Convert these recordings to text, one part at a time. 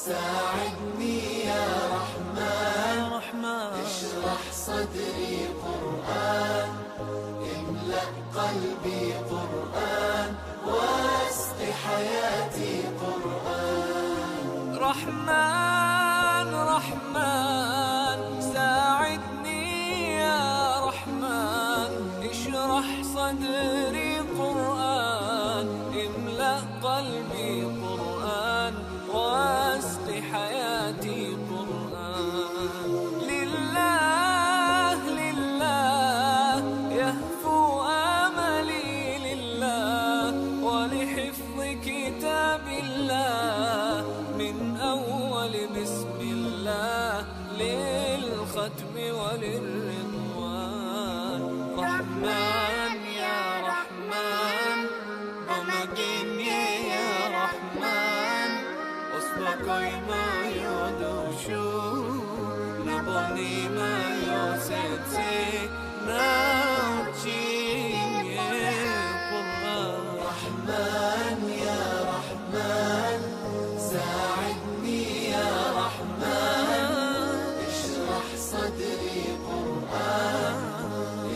ساعدني يا رحمن اشرح صدري قرآن املأ قلبي قرآن واسق حياتي قرآن رحمن رحمن ساعدني يا رحمن اشرح صدري قرآن املأ قلبي قرآن واسق حياتي قرآن لله لله يهفو آملي لله ولحفظ كتاب الله من أول بسم الله للختم وللرضوان رحمن يا رحمن بمجيني يا رحمن أصبحي ما يدوشو نبني ما يوسيتي ناوتي قرآن رحمن يا رحمن ساعدني يا رحمن اشرح صدري قرآن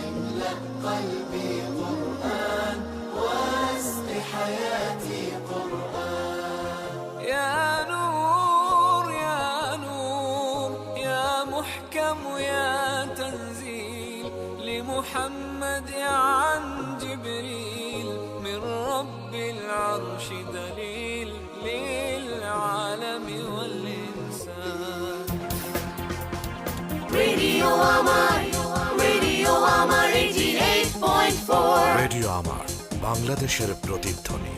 املأ قلبي قرآن واسق حياتي قرآن يا نور يا نور يا محكم يا تنزيل لمحمد عن جبريل من رب العرش دليل للعالم والإنسان Radio Amar 88.4 radio আমার বাংলাদেশের প্রতিধ্বনি।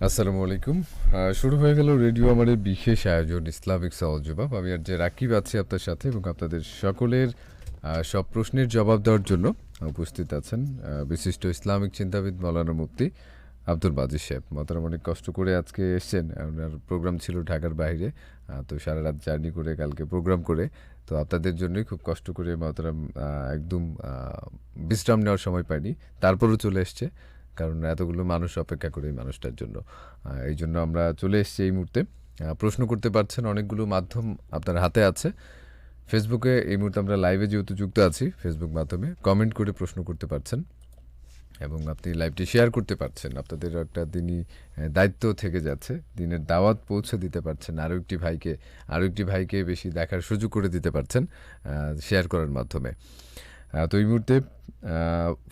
আসসালামু আলাইকুম। শুরু হয়ে গেল রেডিও আমাদের বিশেষ আয়োজন ইসলামিক সওয়াল জবাব। আমি আর যে রাকিব আছি আপনার সাথে এবং আপনাদের সকলের সব প্রশ্নের জবাব দেওয়ার জন্য উপস্থিত আছেন বিশিষ্ট ইসলামিক চিন্তাবিদ মাওলানা মুফতি আব্দুল বাজিজ সাহেব। মহতারাম অনেক কষ্ট করে আজকে এসছেন, আপনার প্রোগ্রাম ছিল ঢাকার বাইরে, তো সারা রাত জার্নি করে কালকে প্রোগ্রাম করে, তো আপনাদের জন্যই খুব কষ্ট করে মহতারাম একদম বিশ্রাম নেওয়ার সময় পাইনি, তারপরও চলে এসছে, কারণ এতগুলো মানুষ অপেক্ষা করে এই মানুষটার জন্য। এই জন্য আমরা চলে এসেছি এই মুহূর্তে। প্রশ্ন করতে পারছেন, অনেকগুলো মাধ্যম আপনার হাতে আছে। ফেসবুকে এই মুহূর্তে আমরা লাইভে যেহেতু যুক্ত আছি, ফেসবুক মাধ্যমে কমেন্ট করে প্রশ্ন করতে পারছেন এবং আপনি লাইভটি শেয়ার করতে পারছেন। আপনাদের একটা দিনই দায়িত্ব থেকে যাচ্ছে, দিনের দাওয়াত পৌঁছে দিতে পারছেন আরও একটি ভাইকে বেশি দেখার সুযোগ করে দিতে পারছেন শেয়ার করার মাধ্যমে। তো এই মুহূর্তে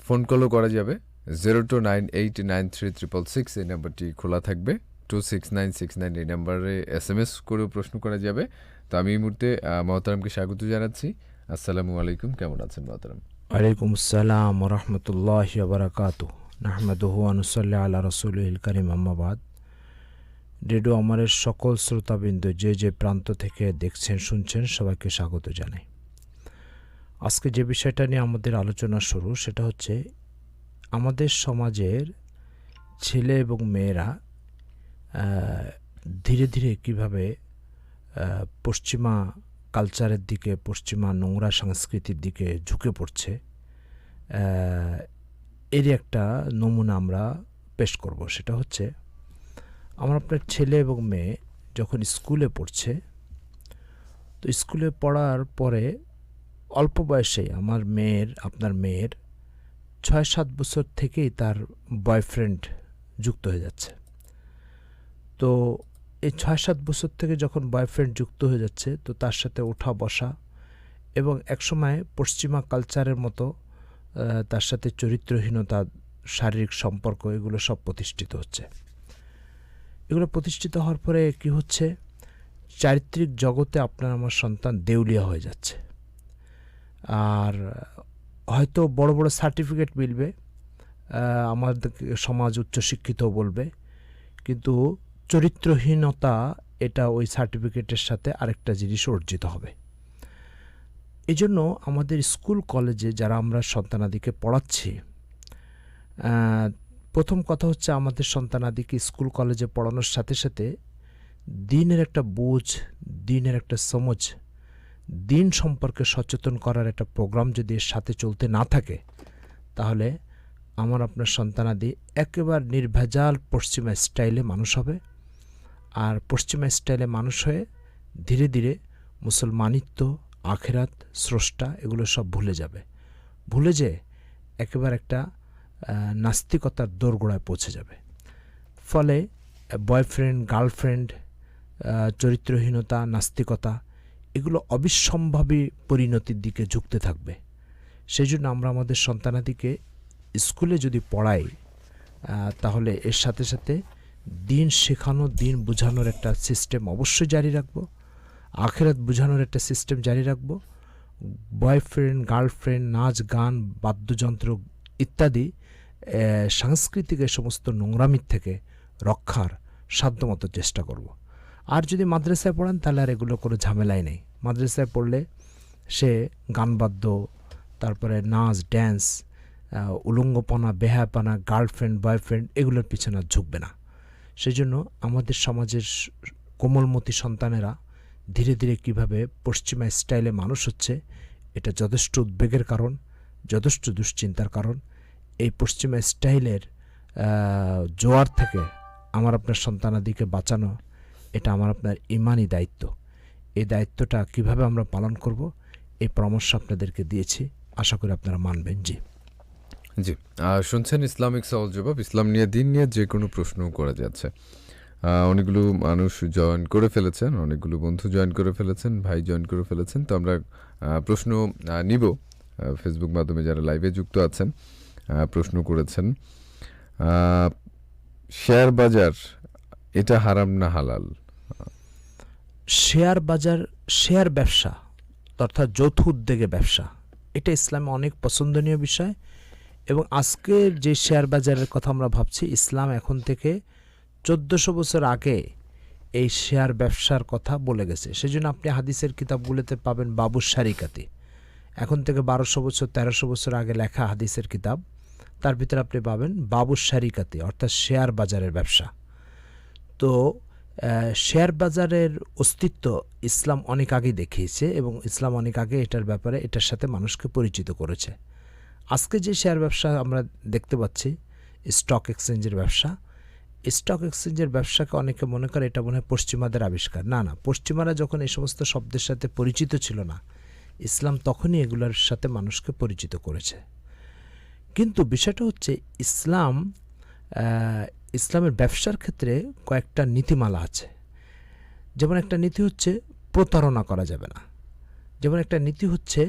ফোন কলও করা যাবে 02989366 এই নাম্বারটি খোলা থাকবে, 26969 এই নাম্বারে SMS করেও প্রশ্ন করা যাবে। তো আমি এই মুহূর্তে মহতারামকে স্বাগত জানাচ্ছি। আসসালামু আলাইকুম, কেমন আছেন মহতারাম? ওয়ালাইকুম আসসালাম ওয়া রাহমাতুল্লাহি ওয়া বারাকাতুহু নাহমাদুহু ওয়া নুসাল্লি আলা রাসূলিল কারীম, আম্মা বাদ। রেডিও আমারের সকল শ্রোতাবৃন্দ যে প্রান্ত থেকে দেখছেন শুনছেন সবাইকে স্বাগত জানাই। আজকে যে বিষয়টা নিয়ে আমাদের আলোচনা শুরু, সেটা হচ্ছে আমাদের সমাজের ছেলে এবং মেয়েরা ধীরে ধীরে কীভাবে পশ্চিমা কালচারের দিকে, পশ্চিমা নোংরা সংস্কৃতির দিকে ঝুঁকে পড়ছে, এরই একটা নমুনা আমরা পেশ করব। সেটা হচ্ছে আমার আপনার ছেলে এবং মেয়ে যখন স্কুলে পড়ছে, তো স্কুলে পড়ার পরে অল্প বয়সেই আপনার মেয়ের ৬-৭ বছর থেকেই তার বয়ফ্রেন্ড যুক্ত হয়ে যাচ্ছে। তো এই ৬-৭ বছর থেকে যখন বয়ফ্রেন্ড যুক্ত হয়ে যাচ্ছে, তো তার সাথে ওঠা বসা এবং একসময় পশ্চিমা কালচারের মতো তার সাথে চরিত্রহীনতা, শারীরিক সম্পর্ক, এগুলো সব প্রতিষ্ঠিত হচ্ছে। এগুলো প্রতিষ্ঠিত হওয়ার পরে কি হচ্ছে, চারিত্রিক জগতে আপনার আমার সন্তান দেউলিয়া হয়ে যাচ্ছে। আর হয়তো বড় বড় সার্টিফিকেট মিলবে, আমাদের সমাজ উচ্চশিক্ষিত বলবে, কিন্তু চরিত্রহীনতা এটা ওই সার্টিফিকেটের সাথে আরেকটা জিনিস অর্জিত হবে। এই জন্য আমাদের স্কুল কলেজে যারা আমরা সন্তানাদিকে পড়াচ্ছি, প্রথম কথা হচ্ছে আমাদের সন্তানাদিকে স্কুল কলেজে পড়ানোর সাথে সাথে দিনের একটা বুঝ, দিনের একটা সমঝ, দিন সম্পর্কে সচেতন করার একটা প্রোগ্রাম যদি এর সাথে চলতে না থাকে, তাহলে আমার আপনার সন্তানাদি একেবারে নির্ভেজাল পশ্চিমা স্টাইলে মানুষ হবে। আর পশ্চিমা স্টাইলে মানুষ হয়ে ধীরে ধীরে মুসলমানিত্ব, আখেরাত, স্রষ্টা এগুলো সব ভুলে যাবে। ভুলে যেয়ে একেবারে একটা নাস্তিকতার দোরগোড়ায় পৌঁছে যাবে। ফলে বয়ফ্রেন্ড, গার্লফ্রেন্ড, চরিত্রহীনতা, নাস্তিকতা এগুলো অবিসম্ভাবী পরিণতির দিকে ঝুঁকতে থাকবে। সেই জন্য আমরা আমাদের সন্তানাদিকে স্কুলে যদি পড়াই, তাহলে এর সাথে সাথে দিন শেখানো, দিন বোঝানোর একটা সিস্টেম অবশ্যই জারি রাখবো, আখেরাত বোঝানোর একটা সিস্টেম জারি রাখবো। বয়ফ্রেন্ড, গার্লফ্রেন্ড, নাচ গান, বাদ্যযন্ত্র ইত্যাদি সাংস্কৃতিক এ সমস্ত নোংরামির থেকে রক্ষার সাধ্যমতো চেষ্টা করব। আর যদি মাদ্রাসায় পড়েন তাহলে আর এগুলো কোনো ঝামেলাই নেই। মাদ্রাসায় পড়লে সে গানবাদ্য, তারপরে নাচ, ড্যান্স, উলঙ্গপনা, বেহায়াপনা, গার্লফ্রেন্ড, বয়ফ্রেন্ড এগুলোর পিছনে আর ঝুঁকবে না। সেই জন্য আমাদের সমাজের কোমলমতি সন্তানেরা ধীরে ধীরে কীভাবে পশ্চিমা স্টাইলে মানুষ হচ্ছে, এটা যথেষ্ট উদ্বেগের কারণ, যথেষ্ট দুশ্চিন্তার কারণ। এই পশ্চিমা স্টাইলের জোয়ার থেকে আমার আপনার সন্তানাদিকে বাঁচানো, এটা আমার আপনার ইমানি দায়িত্ব। এই দায়িত্বটা কিভাবে আমরা পালন করব, এই পরামর্শ আপনাদেরকে দিয়েছি, আশা করি আপনারা মানবেন। জি জি, শুনছেন ইসলামিক সওয়াল জবাব। ইসলাম নিয়ে, দিন নিয়ে যে কোনো প্রশ্ন করা যাচ্ছে। অনেকগুলো মানুষ জয়েন করে ফেলেছেন, অনেকগুলো বন্ধু জয়েন করে ফেলেছেন, ভাই জয়েন করে ফেলেছেন। তো আমরা প্রশ্ন নিব। ফেসবুক মাধ্যমে যারা লাইভে যুক্ত আছেন প্রশ্ন করেছেন, শেয়ার বাজার এটা হারাম না হালাল? শেয়ার বাজার, শেয়ার ব্যবসা অর্থাৎ যৌথ উদ্যোগে ব্যবসা, এটা ইসলামে অনেক পছন্দনীয় বিষয়। এবং আজকের যে শেয়ার বাজারের কথা আমরা ভাবছি, ইসলাম এখন থেকে 1400 বছর আগে এই শেয়ার ব্যবসার কথা বলে গেছে। সেই জন্য আপনি হাদিসের কিতাবগুলোতে পাবেন বাবুস শারিকাতি, এখন থেকে 1200 বছর 1300 বছর আগে লেখা হাদিসের কিতাব, তার ভিতরে আপনি পাবেন বাবুস শারিকাতি অর্থাৎ শেয়ার বাজারের ব্যবসা। তো শেয়ার বাজারের অস্তিত্ব ইসলাম অনেক আগে দেখিয়েছে এবং ইসলাম অনেক আগে এটার ব্যাপারে, এটার সাথে মানুষকে পরিচিত করেছে। আজকে যে শেয়ার ব্যবসা আমরা দেখতে পাচ্ছি, স্টক এক্সচেঞ্জের ব্যবসা, স্টক এক্সচেঞ্জের ব্যবসাকে অনেকে মনে করে এটা মনে হয় পশ্চিমাদের আবিষ্কার। না না, পশ্চিমারা যখন এই সমস্ত শব্দের সাথে পরিচিত ছিল না, ইসলাম তখনই এগুলোর সাথে মানুষকে পরিচিত করেছে। কিন্তু বিষয়টা হচ্ছে ইসলামের ব্যবসার ক্ষেত্রে কয়েকটা নীতিমালা আছে। যেমন একটা নীতি হচ্ছে প্রতারণা করা যাবে না। যেমন একটা নীতি হচ্ছে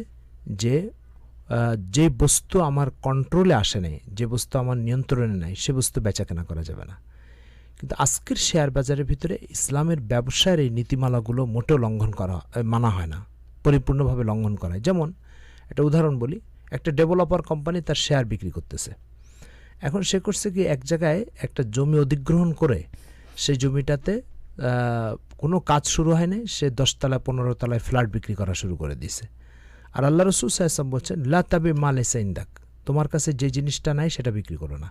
যে বস্তু আমার কন্ট্রোলে আসে নাই, যে বস্তু আমার নিয়ন্ত্রণে নাই, সে বস্তু বেচাকেনা করা যাবে না। কিন্তু আজকের শেয়ার বাজারের ভিতরে ইসলামের ব্যবসার এই নীতিমালাগুলো মোটেও মানা হয় না, পরিপূর্ণভাবে লঙ্ঘন করা হয়। যেমন একটা উদাহরণ বলি, একটা ডেভেলপার কোম্পানি তার শেয়ার বিক্রি করতেছে। এখন সে করছে কি, এক জায়গায় একটা জমি অধিগ্রহণ করে সেই জমিটাতে কোনো কাজ শুরু হয়নি, সে 10 তলায় 15 তলায় ফ্ল্যাট বিক্রি করা শুরু করে দিয়েছে। আর আল্লাহ রসুল সাল্লাল্লাহু আলাইহি ওয়াসাল্লাম বলছেন, লা তাবি মা লাইসা ইনদাক, তোমার কাছে যে জিনিসটা নাই সেটা বিক্রি করো না।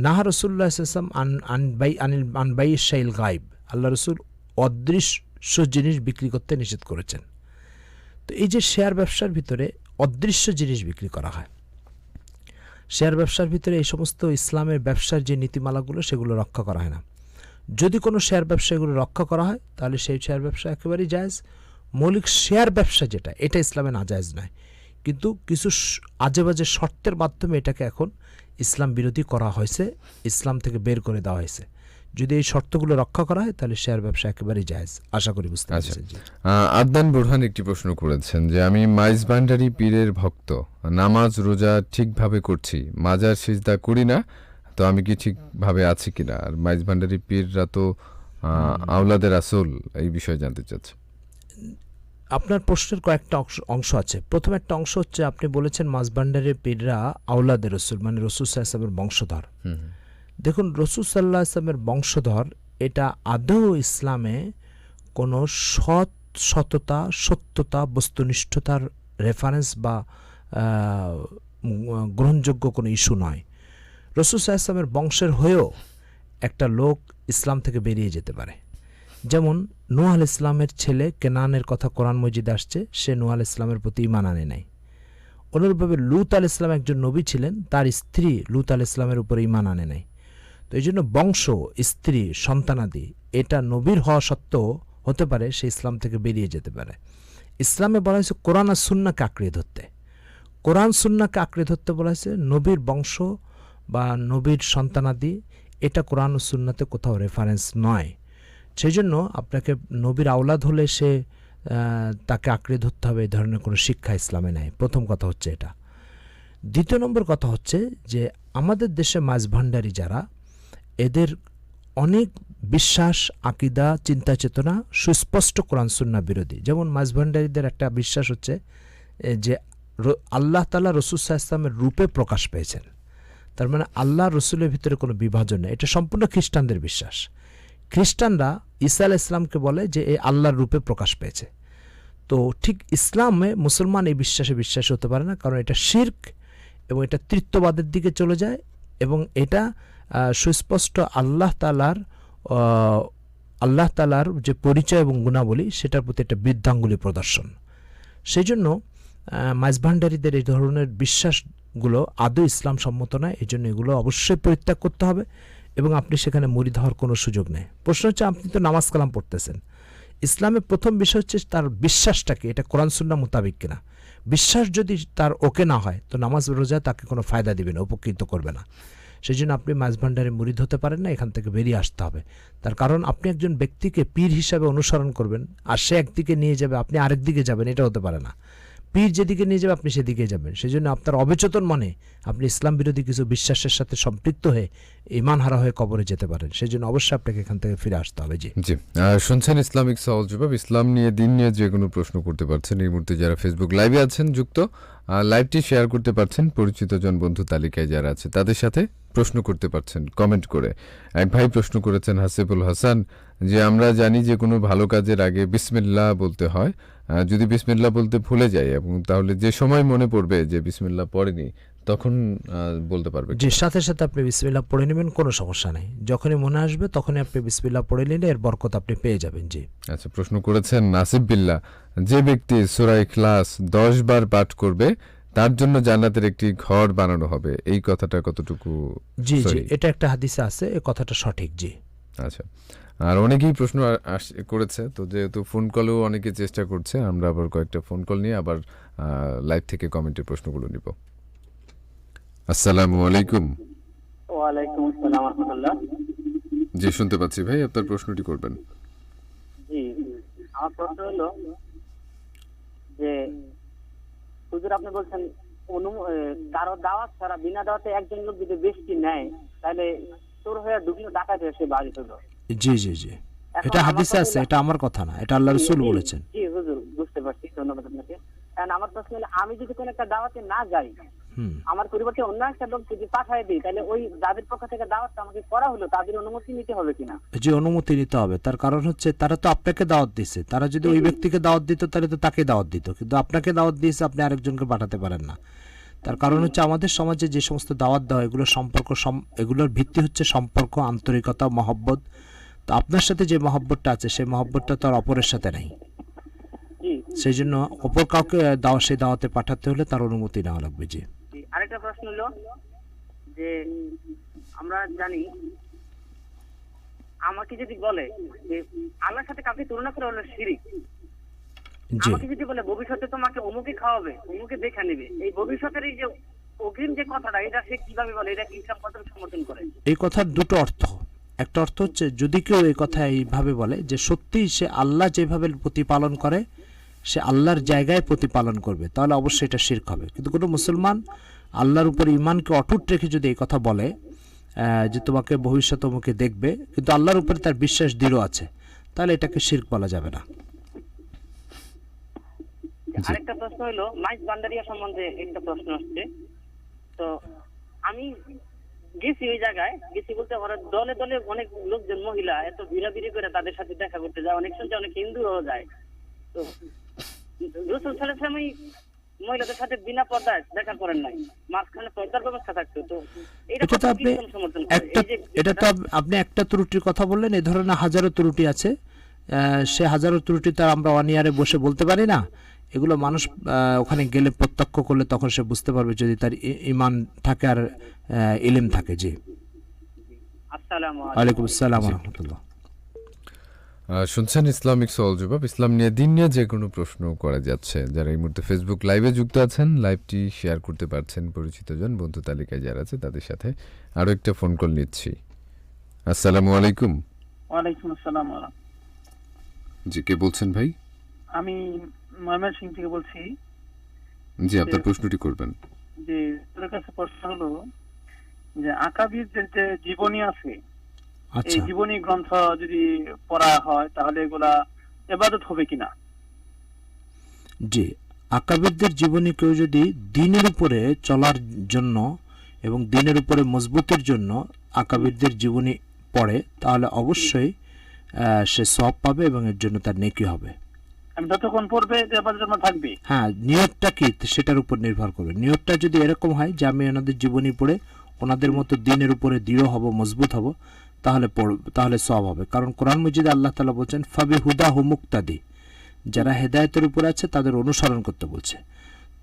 নাহা রাসূলুল্লাহ সাল্লাল্লাহু আলাইহি ওয়াসাল্লাম আন বাই শাইল গায়ব, আল্লাহ রসুল অদৃশ্য জিনিস বিক্রি করতে নিষেধ করেছেন। তো এই যে শেয়ার ব্যবসার ভিতরে অদৃশ্য জিনিস বিক্রি করা হয়, শেয়ার ব্যবসার ভিতরে এই সমস্ত ইসলামের ব্যবসার যে নীতিমালাগুলো সেগুলো রক্ষা করা হয় না। যদি কোনো শেয়ার ব্যবসা এগুলো রক্ষা করা হয় তাহলে সেই শেয়ার ব্যবসা একেবারেই জায়েজ। মৌলিক শেয়ার ব্যবসা যেটা, এটা ইসলামে নাজায়েজ নয়, কিন্তু কিছু আজেবাজে শর্তের মাধ্যমে এটাকে এখন ইসলাম বিরোধী করা হয়েছে, ইসলাম থেকে বের করে দেওয়া হয়েছে। যদি এই শর্তগুলো রক্ষা করা হয় তাহলে শেয়ার ব্যবসা একেবারেই জায়েজ। আশা করি বুঝতে পারছেন। আদনান বুরহান একটি প্রশ্ন করেছেন যে, আমি মাইজ ভান্ডারী পীরের ভক্ত, নামাজ রোজা ঠিকভাবে করছি, মাজার সিজদা করি না, তো আমি কি ঠিকভাবে আছি কিনা? আর মাইজ ভান্ডারী পীররা তো আওলাদের রাসূল, এই বিষয়ে জানতে চাচ্ছি। আপনার প্রশ্নের কয়েকটা অংশ আছে। প্রথম একটা অংশ হচ্ছে আপনি বলেছেন মাঝভান্ডারের পীররা আওলাদের রসুল, মানে রসুল সাল্লাল্লাহু আলাইহি ওয়াসাল্লামের বংশধর। দেখুন, রসুল সাল্লাল্লাহু আলাইহি ওয়াসাল্লামের বংশধর এটা আদৌ ইসলামে কোনো সততা, সত্যতা, বস্তুনিষ্ঠতার রেফারেন্স বা গ্রহণযোগ্য কোনো ইস্যু নয়। রসুল সাল্লাল্লাহু আলাইহি ওয়াসাল্লামের বংশের হয়েও একটা লোক ইসলাম থেকে বেরিয়ে যেতে পারে। যেমন নূহ আলাইহিস ইসলামের ছেলে কেনানের কথা কোরআন মজিদে আসছে, সে নূহ আলাইহিস ইসলামের প্রতি ঈমান আনে নাই। অনুরূপভাবে লূত আলাইহিস ইসলাম একজন নবী ছিলেন, তার স্ত্রী লূত আলাইহিস ইসলামের উপর ঈমান আনে নাই। তো এই জন্য বংশ, স্ত্রী, সন্তানাদি এটা নবীর হওয়া সত্ত্বেও হতে পারে সে ইসলাম থেকে বেরিয়ে যেতে পারে। ইসলামে বলা হয়েছে কোরআন আর সুন্নাহকে আঁকড়ে ধরতে। কোরআন সুন্নাহকে আঁকড়ে ধরতে বলা হয়েছে। নবীর বংশ বা নবীর সন্তানাদি এটা কোরআন ও সুন্নাতে কোথাও রেফারেন্স নয়। সেই জন্য আপনাকে নবীর আওলাদ হলে সে তাকে আঁকড়ে ধরতে হবে, এই ধরনের কোনো শিক্ষা ইসলামে নেই। প্রথম কথা হচ্ছে এটা। দ্বিতীয় নম্বর কথা হচ্ছে যে আমাদের দেশে মাঝভান্ডারী যারা, এদের অনেক বিশ্বাস, আকিদা, চিন্তা চেতনা সুস্পষ্ট কোরআন সুন্নাহ বিরোধী। যেমন মাঝভান্ডারীদের একটা বিশ্বাস হচ্ছে যে আল্লাহ তাআলা রাসূল সাল্লাল্লাহু আলাইহি ওয়াসাল্লামের রূপে প্রকাশ পেয়েছেন। তার মানে আল্লাহ রসুলের ভিতরে কোনো বিভাজন নেই। এটা সম্পূর্ণ খ্রিস্টানদের বিশ্বাস। খ্রিস্টানরা ঈসা আলাইহিস সালামকে বলে যে এই আল্লাহর রূপে প্রকাশ পেয়েছে। তো ঠিক ইসলামে মুসলমান এই বিশ্বাসী হতে পারে না, কারণ এটা শিরক এবং এটা তৃত্ববাদের দিকে চলে যায় এবং এটা সুস্পষ্ট আল্লাহ তাআলার যে পরিচয় এবং গুণাবলী সেটার প্রতি একটা বৃদ্ধাঙ্গুলি প্রদর্শন। সেই জন্য মাঝভান্ডারীদের এই ধরনের বিশ্বাসগুলো আদৌ ইসলাম সম্মত নয়। এই জন্য এগুলো অবশ্যই পরিত্যাগ করতে হবে এবং আপনি সেখানে মুরিদ হওয়ার কোনো সুযোগ নেই। প্রশ্ন হচ্ছে, আপনি তো নামাজ কালাম পড়তেছেন। ইসলামের প্রথম বিষয় হচ্ছে তার বিশ্বাসটাকে এটা কোরআন সুন্নাহ মোতাবিক কিনা। বিশ্বাস যদি তার ওকে না হয় তো নামাজ রোজা তাকে কোনো ফায়দা দিবে না, উপকৃত করবে না। সেই জন্য আপনি মাঝভান্ডারে মুরিদ হতে পারেন না, এখান থেকে বেরিয়ে আসতে হবে। তার কারণ আপনি একজন ব্যক্তিকে পীর হিসাবে অনুসরণ করবেন আর সে একদিকে নিয়ে যাবে, আপনি আরেক দিকে যাবেন, এটা হতে পারে না। পীর যেদিকে নিয়ে যাবে আপনি সেদিকে যাবেন। সেই জন্য আপনার অবচেতন মনে আপনি ইসলাম বিরোধী কিছু বিশ্বাসের সাথে সম্পৃক্ত হয়ে ঈমান হারা হয়ে কবরে যেতে পারেন। সেই জন্য অবশ্যই আপনাকে এখান থেকে ফিরে আসতে হবে। জি জি, শুনছেন ইসলামিক সওয়াল জবাব। ইসলাম নিয়ে, দিন নিয়ে যে কোনো প্রশ্ন করতে পারছেন। এই মুহূর্তে যারা ফেসবুক লাইভে আছেন যুক্ত, লাইভটি শেয়ার করতে পারছেন। পরিচিত জন বন্ধু তালিকায় যারা আছে তাদের সাথে প্রশ্ন করতে পারছেন কমেন্ট করে। এক ভাই প্রশ্ন করেছেন, হাসিবুল হাসান, যে আমরা জানি যে কোনো ভালো কাজের আগে বিসমিল্লাহ বলতে হয়। যদি বিসমিল্লাহ বলতে ভুলে যাই এবং তাহলে যে সময় মনে পড়বে যে বিসমিল্লাহ পড়েনি তখন বলতে পারবে? যে সাথে সাথে আপনি বিসমিল্লাহ পড়ে নেবেন, কোনো সমস্যা নেই। যখনই মনে আসবে তখনই আপনি বিসমিল্লাহ পড়ে নিলে এর বরকত আপনি পেয়ে যাবেন। জি আচ্ছা, প্রশ্ন করেছেন নাসিব বিল্লাহ, যে ব্যক্তি সূরা ইখলাস 10 বার পাঠ করবে তার জন্য জান্নাতের একটি ঘর বানানো হবে, এই কথাটা কতটুকু? জি জি, এটা একটা হাদিসে আছে, এই কথাটা সঠিক। জি আচ্ছা, আর অনেকেই প্রশ্ন করেছে, তো যেহেতু ফোন কলেও অনেকে চেষ্টা করছে, আমরা আবার কয়েকটা ফোন কল নিয়ে আবার লাইভ থেকে কমেন্টের প্রশ্নগুলো নিব। আসসালামু আলাইকুম। ওয়ালাইকুম আসসালাম ওয়া রাহমাতুল্লাহ। জি শুনতে পাচ্ছি ভাই, আপনার প্রশ্নটি করবেন। জি, আমার প্রশ্ন হলো যে হুজুর আপনি বলছেন কারো দাওয়াত ছাড়া বিনা দাওয়াতে একজন লোক যদি বেশি নেয় তাহলে চোর হয়ে ঢুকলো, ডাকাত হয়ে সে বাড়ি হলো। জি জি জি, এটা হাদিসে আছে, এটা আমার কথা না, এটা আল্লাহর রাসূল বলেছেন। জি হুজুর, বুঝতে পারছি, ধন্যবাদ আপনাকে। কারণ আমার প্রশ্ন হলো, আমি যদি কোনো একটা দাওয়াতে না যাই, আমার পরিবর্তে অন্য একটা লোক যদি পাঠায় দিই, তাহলে ওই যাদের পক্ষ থেকে দাওয়াতটা আমাকে করা হলো তাদের অনুমতি নিতে হবে কিনা? যে অনুমতি নিতে হবে, তার কারণ হচ্ছে তারা তো আপনাকে দাওয়াত দিয়েছে। তারা যদি ওই ব্যক্তিকে দাওয়াত দিত তাহলে তো তাকে দাওয়াত দিত, কিন্তু আপনাকে দাওয়াত দিয়েছে, আপনি আরেকজনকে পাঠাতে পারেন না। তার কারণ হচ্ছে আমাদের সমাজে যে সমস্ত দাওয়াত দেওয়া এগুলোর সম্পর্ক, এগুলোর ভিত্তি হচ্ছে সম্পর্ক, আন্তরিকতা, মহব্বত। তো আপনার সাথে যে মহব্বতটা আছে সেই মহব্বতটা তো আর অপরের সাথে নেই। সেই জন্য অপর কাউকে সেই দাওয়াতে পাঠাতে হলে তার অনুমতি নেওয়া লাগবে। জি, আরেকটা প্রশ্ন হলো যে আমরা জানি, আমাকে যদি বলে যে আল্লাহর সাথে কাউকে তুলনা করে হলো শিরক, আমাকে যদি বলে ভবিষ্যতে তোমাকে অমুকে খাওয়াবে, অমুকে দেখা নেবে, এই ভবিষ্যতের এই যে অগ্রিম যে কথাটা, এটা সে কিভাবে বলে? এটা কি ইসলাম কতটুকু সমর্থন করে? এই কথার দুটো অর্থ। একটা অর্থ হচ্ছে যদি কেউ এই কথা এইভাবে বলে যে সত্যি সে আল্লাহ যেভাবে প্রতিপালন করে সে আল্লাহর জায়গায় প্রতিপালন করবে, তাহলে অবশ্যই এটা শিরক হবে। কিন্তু কোনো মুসলমান আল্লাহর উপর ঈমানকে অটুট রেখে যদি এই কথা বলে যে তোমাকে ভবিষ্যতে অমুকে দেখবে, কিন্তু আল্লাহর উপরে তার বিশ্বাস দৃঢ় আছে, তাহলে এটাকে শিরক বলা যাবে না। আরেকটা প্রশ্ন হলো মাইজ বান্ডারিয়া সম্বন্ধে একটা প্রশ্ন আসছে। তো আমি গেছি ওই জায়গায়, গেছি বলতে ওরা দলে দলে অনেক লোকজন মহিলা এত ভিড়াভিড়ি করে তাদের সাথে দেখা করতে যায়, অনেক শুনছে অনেক হিন্দুও যায়। তো রাসূল সাল্লাল্লাহু আলাইহি ওয়াসাল্লাম মহিলাদের সাথে বিনা পর্দায় দেখা করেন নাই, মাঝখানে পর্দার ব্যবস্থা থাকতো। তো এটা তো আপনি সমর্থন এটা তো আপনি একটা ত্রুটির কথা বললেন, এই ধরনের হাজারো ত্রুটি আছে। সে হাজারো ত্রুটি তো আমরা ওয়ান ইয়ারে বসে বলতে পারি না, এগুলো মানুষ ওখানে গেলে প্রত্যক্ষ করলে তখন সে বুঝতে পারবে, যদি তার ইমান থাকে আর ইলম থাকে। জি, আসসালামু ওয়ালাইকুম আসসালাম ওয়া রাহমাতুল্লাহ। শুনছেন ইসলামিক সওয়াল জবাব। ইসলাম নিয়ে, দিন নিয়ে যে কোনো প্রশ্ন করা যাচ্ছে। যারা এই মুহূর্তে ফেসবুক লাইভে যুক্ত আছেন, লাইভটি শেয়ার করতে পারছেন পরিচিতজন, বন্ধু তালিকায় যারা আছে তাদের সাথে। আরও একটা ফোন কল নিচ্ছি। আসসালামু আলাইকুম। ওয়ালাইকুম আসসালাম। জি, কে বলছেন ভাই? আমি ময়মনসিংহ থেকে বলছি। জি, আপনার প্রশ্নটি করবেন। যে তোর কাছে প্রশ্ন হলো যে আকাবিরদের যে জীবনী আছে, এই জীবনী গ্রন্থ যদি পড়া হয় তাহলে এগুলা ইবাদত হবে কিনা? জি, আকাবিরদের জীবনী কেউ যদি দ্বীনের উপরে চলার জন্য এবং দ্বীনের উপরে মজবুতের জন্য আকাবিরদের জীবনী পড়ে, তাহলে অবশ্যই সে সওয়াব পাবে এবং এর জন্য তার নেকি হবে। আমি যতক্ষণ পড়বে ইবাদতের মধ্যে থাকবে। হ্যাঁ, নিয়তটা কি সেটার উপর নির্ভর করবে। নিয়তটা যদি এরকম হয় যে আমি ওনাদের জীবনী পড়ে ওনাদের মতো দ্বীনের উপরে দৃঢ় হব, মজবুত হব, তাহলে সওয়াব হবে। কারণ কোরআন মজিদে আল্লাহ তাআলা বলছেন ফাবিহুদাহু মুক্তাদি, যারা হেদায়েতের উপর আছে তাদের অনুসরণ করতে বলছে।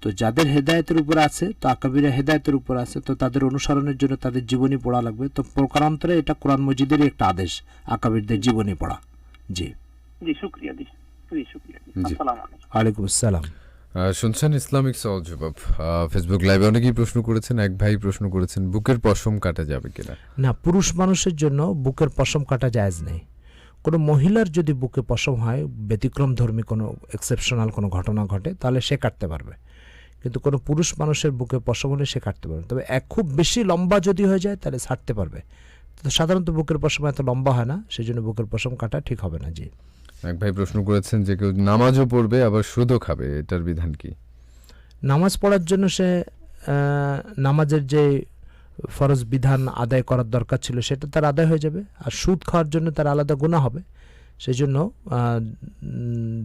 তো যাদের হেদায়েতের উপর আছে, তো আকাবিরা হেদায়েতের উপর আছে, তো তাদের অনুসরণের জন্য তাদের জীবনী পড়া লাগবে। তো প্রকারান্তরে এটা কোরআন মজিদেরই একটা আদেশ, আকাবিরদের জীবনী পড়া। জি জি, শুকরিয়া। আসসালামু আলাইকুম। ওয়ালাইকুম আসসালাম। শুনছেন ইসলামিক সওয়াল জবাব। ফেসবুক লাইভে অনেকেই প্রশ্ন করেছেন। এক ভাই প্রশ্ন করেছেন, বুকের পশম কাটা যাবে কিনা? না, পুরুষ মানুষের জন্য বুকের পশম কাটা জায়েজ নেই। কোনো মহিলার যদি বুকে পশম হয়, ব্যতিক্রম ধর্মী কোনো এক্সেপশনাল কোনো ঘটনা ঘটে, তাহলে সে কাটতে পারবে। কিন্তু কোনো পুরুষ মানুষের বুকে পশম হলে সে কাটতে পারবে। তবে খুব বেশি লম্বা যদি হয়ে যায় তাহলে ছাড়তে পারবে। তো সাধারণত বুকের পশম এত লম্বা হয় না, সেই জন্য বুকের পশম কাটা ঠিক হবে না। জি, এক ভাই প্রশ্ন করেছেন যে কেউ নামাজও পড়বে আবার সুদও খাবে, এটার বিধান কি? নামাজ পড়ার জন্য সে নামাজের যে ফরজ বিধান আদায় করার দরকার ছিল সেটা তার আদায় হয়ে যাবে, আর সুদ খাওয়ার জন্য তার আলাদা গুনাহ হবে। সেই জন্য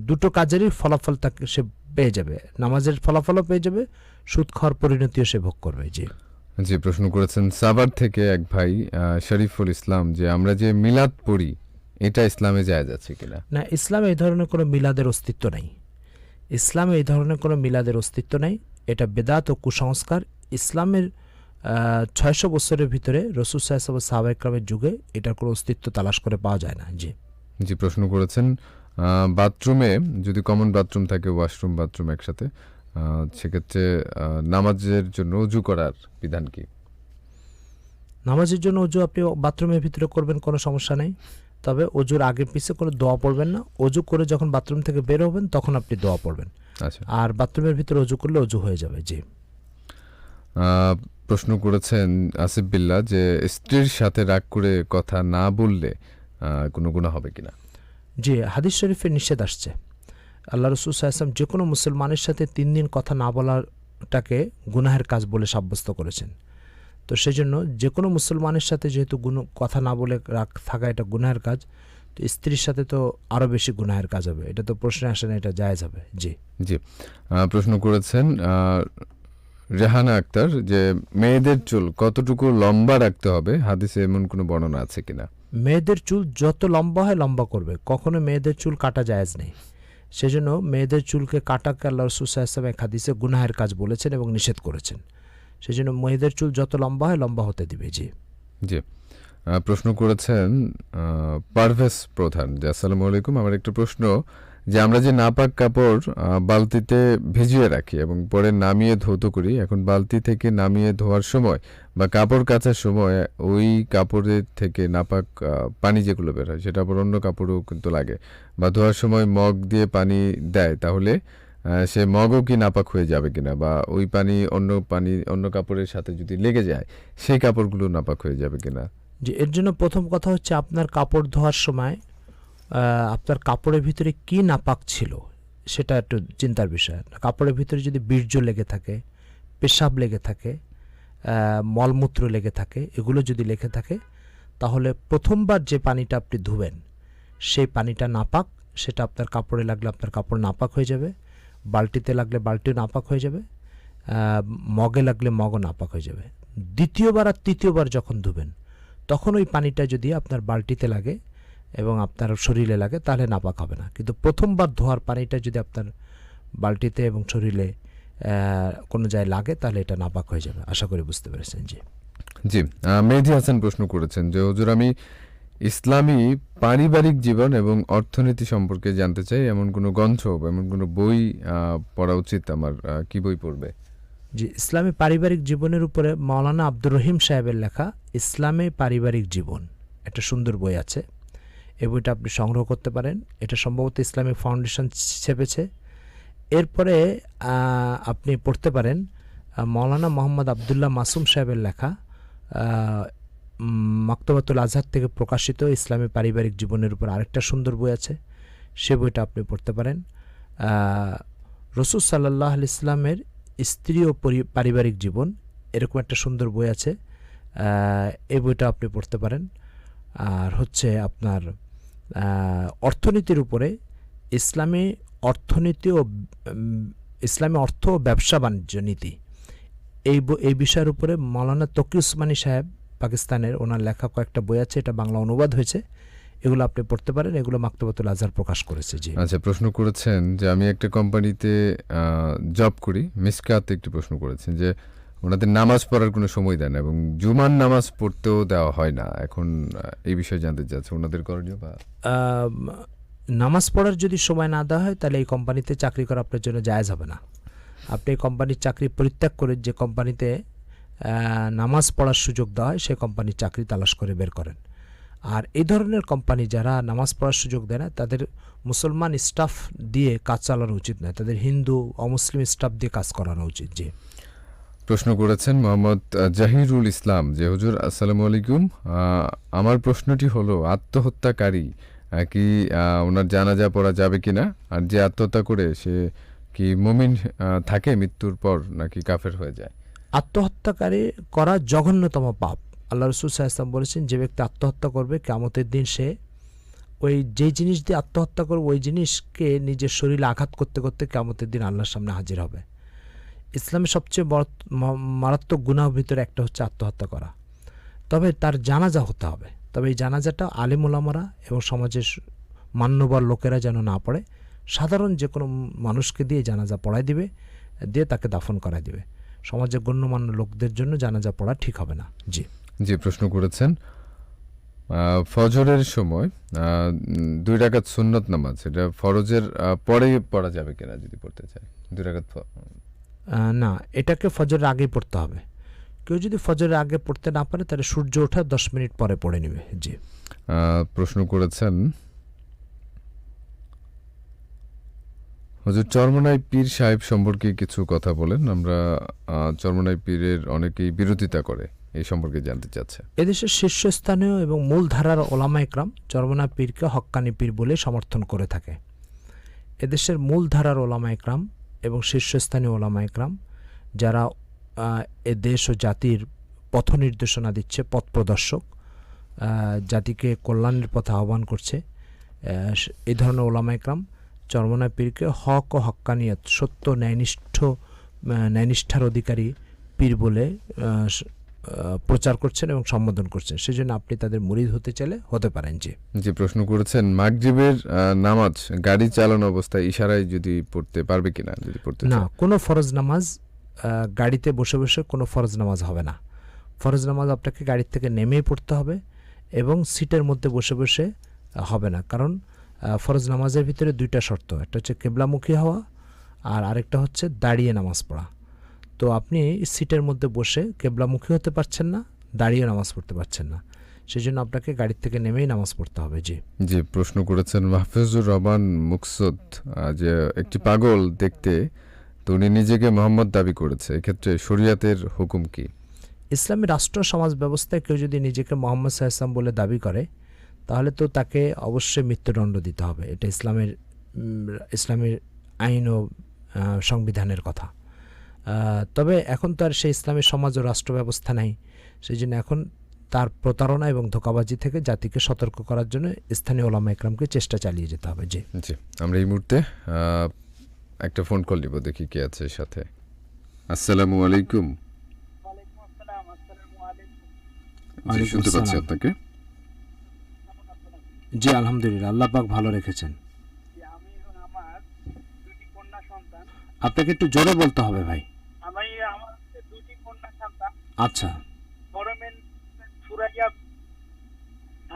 দুটো কাজেরই ফলাফল তাকে সে পেয়ে যাবে, নামাজের ফলাফলও পেয়ে যাবে, সুদ খাওয়ার পরিণতিও সে ভোগ করবে। জি জি, প্রশ্ন করেছেন সাভার থেকে এক ভাই শরীফুল ইসলাম, যে আমরা যে মিলাদ পড়ি এটা ইসলামে জায়েজ আছে কিনা? না, ইসলামে এই ধরনের কোনো মিলাদের অস্তিত্ব নেই। ইসলামে এই ধরনের কোনো মিলাদের অস্তিত্ব নেই। এটা বেদাত ও কুসংস্কার। ইসলামের 600 বছরের ভিতরে রাসূল সাল্লাল্লাহু আলাইহি ওয়াসাল্লাম সাহাবা ইকরামের যুগে এটার কোনো অস্তিত্ব তালাশ করে পাওয়া যায় না। জি জি, প্রশ্ন করেছেন বাথরুমে যদি কমন বাথরুম থাকে, ওয়াশরুম বাথরুম একসাথে, সেক্ষেত্রে নামাজের জন্য ওযু করার বিধান কি? নামাজের জন্য ওযু আপনি বাথরুমের ভিতরে করবেন, কোনো সমস্যা নেই। তবে ওযুর আগে পিছে কোনো দোয়া পড়বেন না। ওযু করে যখন বাথরুম থেকে বের হবেন তখন আপনি দোয়া পড়বেন। আচ্ছা, আর বাথরুমের ভিতরে ওযু করলে ওযু হয়ে যাবে। জি, প্রশ্ন করেছেন আসিফ বিল্লাহ, যে স্ত্রীর সাথে রাগ করে কথা না বললে কোনো গুনাহ হবে কিনা? জি, হাদিস শরীফে নিষেধ আসছে। আল্লাহ রাসূল সাল্লাল্লাহু আলাইহি ওয়াসাল্লাম যে কোনো মুসলমানের সাথে 3 দিন কথা না বলাটাকে গুনাহের কাজ বলে সাব্যস্ত করেছেন। তো সেই জন্য যে কোনো মুসলমানের সাথে যেহেতু কথা না বলে রাগ থাকা এটা গুনাহের কাজ, তো স্ত্রীর সাথে তো আরও বেশি গুনাহের কাজ হবে। এটা তো প্রশ্নে আসে না, এটা জায়েজ হবে। জি জি, প্রশ্ন করেছেন রেহানা আক্তার, যে মেয়েদের চুল কতটুকু লম্বা রাখতে হবে, হাদিসে এমন কোনো বর্ণনা আছে কিনা? মেয়েদের চুল যত লম্বা হয় লম্বা করবে, কখনো মেয়েদের চুল কাটা জায়েজ নেই। সেজন্য মেয়েদের চুলকে কাটাকে আল্লাহ রাসূল সাল্লাল্লাহু আলাইহি ওয়াসাল্লাম হাদিসে গুনাহের কাজ বলেছেন এবং নিষেধ করেছেন। সেজন্য মেয়েদের চুল যত লম্বা হয় লম্বা হতে দিবে। জি জি, প্রশ্ন করেছেন পারভেজ প্রধান, যে আসসালামু আলাইকুম, আমার একটা প্রশ্ন, যে আমরা যে নাপাক কাপড় বালতিতে ভিজিয়ে রাখি এবং পরে নামিয়ে ধৌত করি, এখন বালতি থেকে নামিয়ে ধোয়ার সময় বা কাপড় কাচার সময় ওই কাপড়ের থেকে নাপাক পানি যেগুলো বের হয় সেটা আবার অন্য কাপড়ও কিন্তু লাগে, বা ধোয়ার সময় মগ দিয়ে পানি দেয়, তাহলে সে মগও কি নাপাক হয়ে যাবে কিনা, বা ওই পানি অন্য কাপড়ের সাথে যদি লেগে যায় সেই কাপড়গুলো নাপাক হয়ে যাবে কিনা? যে এর জন্য প্রথম কথা হচ্ছে আপনার কাপড় ধোয়ার সময় আপনার কাপড়ের ভিতরে কি নাপাক ছিল সেটা একটু চিন্তার বিষয়। কাপড়ের ভিতরে যদি বীর্য লেগে থাকে, পেশাব লেগে থাকে, মলমূত্র লেগে থাকে, এগুলো যদি লেগে থাকে, তাহলে প্রথমবার যে পানিটা আপনি ধুবেন সেই পানিটা নাপাক, সেটা আপনার কাপড়ে লাগলে আপনার কাপড় নাপাক হয়ে যাবে, বালতিতে লাগলে বালতিও নাপাক হয়ে যাবে, মগে লাগলে মগও নাপাক হয়ে যাবে। দ্বিতীয়বার আর তৃতীয়বার যখন ধুবেন তখন ওই পানিটা যদি আপনার বালতিতে লাগে এবং আপনার শরীরে লাগে তাহলে নাপাক হবে না। কিন্তু প্রথমবার ধোয়ার পানিটা যদি আপনার বালতিতে এবং শরীরে কোনো জায়গায় লাগে তাহলে এটা নাপাক হয়ে যাবে। আশা করি বুঝতে পেরেছেন। জি জি, মেহেদী হাসান প্রশ্ন করেছেন যে হুজুর, আমি ইসলামী পারিবারিক জীবন এবং অর্থনীতি সম্পর্কে জানতে চাই, এমন কোনো গ্রন্থ বা এমন কোনো বই পড়া উচিত আমার, কি বই পড়বে? জি, ইসলামী পারিবারিক জীবনের উপরে মাওলানা আব্দুর রহিম সাহেবের লেখা ইসলামী পারিবারিক জীবন একটা সুন্দর বই আছে। এই বইটা আপনি সংগ্রহ করতে পারেন। এটা সম্ভবত ইসলামিক ফাউন্ডেশন ছেপেছে। এরপরে আপনি পড়তে পারেন মাওলানা মোহাম্মদ আবদুল্লাহ মাসুম সাহেবের লেখা মাকতবাতুল আজহার থেকে প্রকাশিত ইসলামী পারিবারিক জীবনের উপর আরেকটা সুন্দর বই আছে, সে বইটা আপনি পড়তে পারেন। রসুল সাল্লাল্লাহু আলাইহি ইসলামের স্ত্রী ও পারিবারিক জীবন, এরকম একটা সুন্দর বই আছে, এই বইটা আপনি পড়তে পারেন। আর হচ্ছে আপনার অর্থনীতির উপরে ইসলামী অর্থনীতি ও ইসলামী অর্থ ও ব্যবসা বাণিজ্য নীতি, এই বিষয়ের উপরে মাওলানা তকি উসমানী সাহেব পাকিস্তানের, ওনার লেখা কয়েকটা বই আছে, এটা বাংলা অনুবাদ হয়েছে, এগুলো আপনি পড়তে পারেন। এগুলো মাকতবাতুল আজহার প্রকাশ করেছে। জি আচ্ছা, প্রশ্ন করেছেন যে আমি একটা কোম্পানিতে জব করি, মিসকাত একটি প্রশ্ন করেছেন যে ওনাদের নামাজ পড়ার কোনো সময় দেন এবং জুমার নামাজ পড়তেও দেওয়া হয় না। এখন এই বিষয়ে জানতে চাচ্ছি ওনাদের করণীয় বা নামাজ পড়ার যদি সময় না দেওয়া হয় তাহলে এই কোম্পানিতে চাকরি করা আপনার জন্য জায়েজ হবে না। আপনি এই কোম্পানির চাকরি পরিত্যাগ করে যে কোম্পানিতে নামাজ পড়ার সুযোগ দেওয়া হয় সেই কোম্পানির চাকরি তালাশ করে বের করেন। আর এই ধরনের কোম্পানি যারা নামাজ পড়ার সুযোগ দেয় না তাদের মুসলমান স্টাফ দিয়ে কাজ চালানো উচিত নয়, তাদের হিন্দু অমুসলিম স্টাফ দিয়ে কাজ করানো উচিত। জি প্রশ্ন করেছেন মোহাম্মদ জাহিরুল ইসলাম যে হুজুর আসসালামু আলাইকুম, আমার প্রশ্নটি হলো আত্মহত্যাকারী কি ওনার জানাজা পড়া যাবে কিনা, আর যে আত্মহত্যা করে সে কি মুমিন থাকে মৃত্যুর পর নাকি কাফের হয়ে যায়? আত্মহত্যাকারী করা জঘন্যতম পাপ। আল্লাহ রাসূল সাল্লাল্লাহু আলাইহি ওয়াসাল্লাম বলেছেন যে ব্যক্তি আত্মহত্যা করবে কিয়ামতের দিন সে ওই যেই জিনিস দিয়ে আত্মহত্যা করবে ওই জিনিসকে নিজের শরীরে আঘাত করতে করতে কিয়ামতের দিন আল্লাহর সামনে হাজির হবে। ইসলামের সবচেয়ে মারাত্মক গুনাহের ভিতরে একটা হচ্ছে আত্মহত্যা করা। তবে তার জানাজা হতে হবে, তবে এই জানাজাটা আলেম ওলামারা এবং সমাজের মান্যবর লোকেরা যেন না পড়ে, সাধারণ যে কোনো মানুষকে দিয়ে জানাজা পড়ায় দিবে, দিয়ে তাকে দাফন করায় দিবে। সমাজের গণ্যমান্য লোকদের জন্য জানাজা পড়া ঠিক হবে না। জি যে প্রশ্ন করেছেন ফজরের সময় 2 রাকাত সুন্নত নামাজ, এটা ফরজের পরে পড়া যাবে কিনা যদি পড়তে চায়? 2 রাকাত না, এটাকে ফজরের আগেই পড়তে হবে। কেউ যদি ফজরের আগে পড়তে না পারে তাহলে সূর্য ওঠার 10 মিনিট পরে পড়ে নেবে। জি প্রশ্ন করেছেন হুজুর চরমনাই পীর সাহেব সম্পর্কে কিছু কথা বলেন, আমরা চরমনাই পীরের অনেকেই বিরোধিতা করে, এই সম্পর্কে জানতে চাচ্ছে। এদেশের শীর্ষস্থানীয় এবং মূলধারার ওলামা ইকরাম চরমনাই পীরকে হক্কানি পীর বলে সমর্থন করে থাকে। এদেশের মূলধারার ওলামা ইকরাম এবং শীর্ষস্থানীয় ওলামা ইকরাম যারা এ দেশ ও জাতির পথ নির্দেশনা দিচ্ছে, পথ প্রদর্শক, জাতিকে কল্যাণের পথে আহ্বান করছে, এই ধরনের ওলামা ইকরাম চরমনাই পীরকে হক ও হক্কানিয়ত, সত্য ন্যায়নিষ্ঠার অধিকারী পীর বলে প্রচার করছেন এবং সম্বোধন করছেন। সেজন্য আপনি তাদের মুরিদ হতে চাইলে হতে পারেন। জি প্রশ্ন করেছেন মাগরিবের নামাজ গাড়ি চালানো অবস্থায় ইশারায় যদি পড়তে পারবে কিনা, যদি পড়তে না, কোনো ফরজ নামাজ গাড়িতে বসে বসে কোনো ফরজ নামাজ হবে না। ফরজ নামাজ আপনাকে গাড়ির থেকে নেমেই পড়তে হবে এবং সিটের মধ্যে বসে বসে হবে না, কারণ ফরজ নামাজের ভিতরে 2টা শর্ত, একটা হচ্ছে কিবলামুখী হওয়া আর আরেকটা হচ্ছে দাঁড়িয়ে নামাজ পড়া। তো আপনি সিটের মধ্যে বসে কিবলামুখী হতে পারছেন না, দাঁড়িয়ে নামাজ পড়তে পারছেন না, সেজন্য আপনাকে গাড়ির থেকে নেমেই নামাজ পড়তে হবে। জি প্রশ্ন করেছেন মাহফুজুর রহমান মুকসুদ যে একটি পাগল দেখতে, তো উনি নিজেকে মোহাম্মদ দাবি করেছে, এক্ষেত্রে শরীয়তের হুকুম কি? ইসলামী রাষ্ট্র সমাজ ব্যবস্থায় কেউ যদি নিজেকে মোহাম্মদ সাল্লাল্লাহু আলাইহি ওয়াসাল্লাম বলে দাবি করে তাহলে তো তাকে অবশ্যই মৃত্যুদণ্ড দিতে হবে। এটা ইসলামের আইন ও সংবিধানের কথা। তবে এখন তো আর সেই ইসলামী সমাজ ও রাষ্ট্র ব্যবস্থা নাই, সেই জন্য এখন তার প্রতারণা এবং ধোঁকাবাজি থেকে জাতিকে সতর্ক করার জন্য স্থানীয় ওলামা একরামকে চেষ্টা চালিয়ে যেতে হবে। জি জি, আমরা এই মুহূর্তে একটা ফোন কল নিব, দেখি কে আছে সাথে। আসসালামু আলাইকুম। জি, শুনতে পাচ্ছি আপনাকে। জি আলহামদুলিল্লাহ, আল্লাহ পাক ভালো রেখেছেন। আমি এবং আমার দুটি কন্যা সন্তান। আপনাকে একটু জোরে বলতে হবে ভাই। আমার দুটি কন্যা সন্তান। আচ্ছা, বড় মেয়ে সুরাইয়া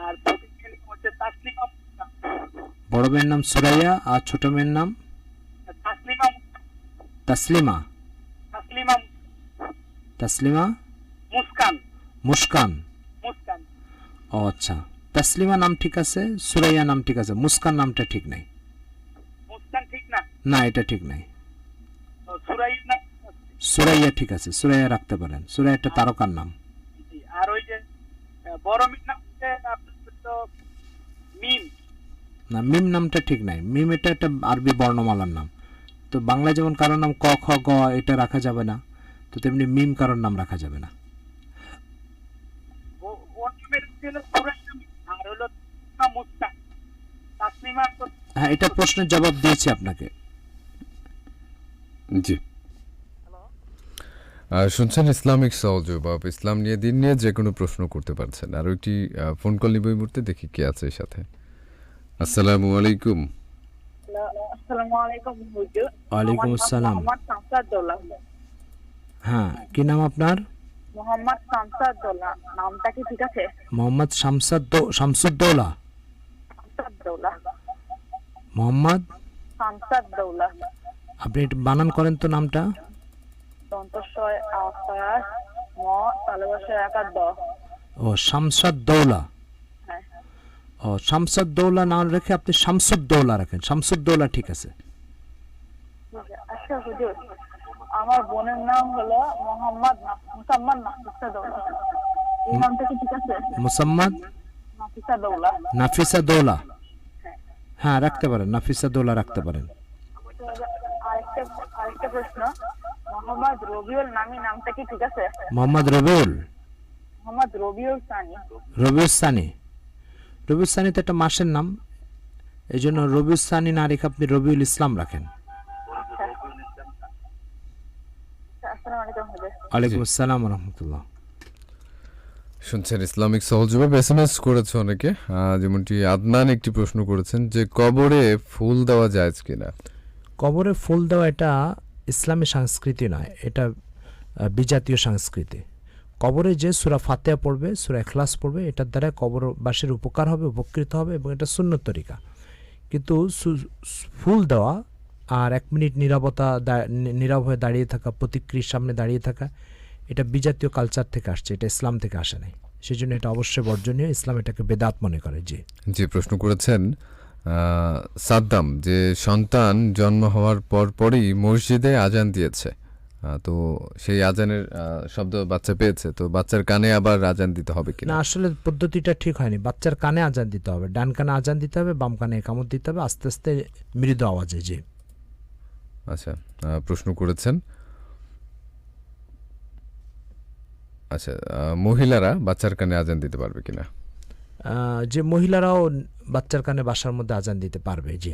আর ছোট মেয়ে হচ্ছে তাসলিমা। বড় মেয়ের নাম সুরাইয়া আর ছোট মেয়ের নাম তাসলিমা। তাসলিমা। তাসলিমা তাসলিমা মুস্কান। মুস্কান। মুস্কান। ও আচ্ছা, তাসলিমা নাম ঠিক আছে, সুরাইয়া নাম ঠিক আছে, মুস্কান নামটা ঠিক নাই। মুস্কান ঠিক না? না, এটা ঠিক নাই। সুরাইয়া না? সুরাইয়া ঠিক আছে, সুরাইয়া রাখতে পারেন। সুরাইয়া একটা তারকার নাম। আর ওই যে বড় মেয়ের নাম হচ্ছে আপনার তো মিম। না, মিম নামটা ঠিক নাই। মিম এটা একটা আরবি বর্ণমালার নাম। তো বাংলায় যেমন কারোর নাম ক খ গ এটা রাখা যাবে না, তো তেমনি মিম কারোর নাম রাখা যাবে না। হ্যাঁ, এটা প্রশ্নের জবাব দিয়েছি আপনাকে। জি, শুনছেন ইসলামিক সহযোগ, ইসলাম নিয়ে দিন নিয়ে যে কোনো প্রশ্ন করতে পারছেন। আর একটি ফোন কল নিব এই মুহূর্তে, দেখি কে আছে সাথে। আসসালামু আলাইকুম। আসসালামু আলাইকুম হুজুর। ওয়ালাইকুম আসসালাম। মোহাম্মদ শামসাদউল্লাহ। হ্যাঁ, কি নাম আপনার? মোহাম্মদ শামসাদউল্লাহ। নামটা কি ঠিক আছে? মোহাম্মদ শামসুদ্দৌলা। শামসাদউল্লাহ। মোহাম্মদ শামসাদউল্লাহ। আপনি একটু বানান করেন তো নামটা। দন্তস্বয় আকাশ ম তালবস্বয় আকার দ। ও শামসাদউল্লাহ। হ্যাঁ। ও শামসাদউল্লাহ না রেখে আপনি শামসুদ্দৌলা রাখেন। শামসুদ্দৌলা ঠিক আছে। আচ্ছা হুজুর, আমার বোনের নাম হলো মোহাম্মদ মুসাম্মদ নাফিসাদউল্লাহ। এই নামটা কি ঠিক আছে? মুসাম্মদ নাফিসাদউল্লাহ। নাফিসাদৌলা। হ্যাঁ, রাখতে পারেন, নাফিসাদৌলা রাখতে পারেন। আরেকটা প্রশ্ন, মোহাম্মদ রবিউল নামী নামটা কি ঠিক আছে? মোহাম্মদ রবিউল। মোহাম্মদ রবিউল সানি। রবিউল সানি। রবিউল সানি তো একটা মাসের নাম, এই জন্য রবিউল সানি না রেখে আপনি রবিউল ইসলাম রাখেন। আসসালামু আলাইকুম হুজুর। ওয়ালাইকুম আসসালাম ওয়া রাহমাতুল্লাহ। শুনছেন ইসলামিক সহযোগ, এসএমএস করেছে অনেকে, যেমনটি আদনান একটি প্রশ্ন করেছেন যে কবরে ফুল দেওয়া যায় কিনা। কবরে ফুল দেওয়া এটা ইসলামী সংস্কৃতি নয়, এটা বিজাতীয় সংস্কৃতি। কবরে যে সূরা ফাতিহা পড়বে, সূরা ইখলাস পড়বে, এটার দ্বারা কবরবাসীর উপকার হবে, উপকৃত হবে, এবং এটা সুন্নত তরিকা। কিন্তু ফুল দেওয়া আর 1 মিনিট নীরব হয়ে দাঁড়িয়ে থাকা, প্রতিকৃতির সামনে দাঁড়িয়ে থাকা, এটা বিজাতীয় কালচার থেকে আসছে, এটা ইসলাম থেকে আসে নাই। সেই জন্য এটা অবশ্যই বর্জনীয়, ইসলাম এটাকে বেদাত মনে করে। জি জি, প্রশ্ন করেছেন সাদ্দাম যে সন্তান জন্ম হওয়ার পরই মসজিদে আজান দিয়েছে, তো সেই আজানের শব্দ বাচ্চা পেয়েছে, তো বাচ্চার কানে আবার আজান দিতে হবে কিনা। না, আসলে পদ্ধতিটা ঠিক হয়নি। বাচ্চার কানে আজান দিতে হবে, ডান কানে আজান দিতে হবে, বাম কানে ইকামত দিতে হবে, আস্তে আস্তে মৃদু আওয়াজে। জি আচ্ছা, প্রশ্ন করেছেন আচ্ছা মহিলারা বাচ্চার কানে আজান দিতে পারবে কিনা। যে মহিলারাও বাচ্চার কানে বাসার মধ্যে আজান দিতে পারবে। জি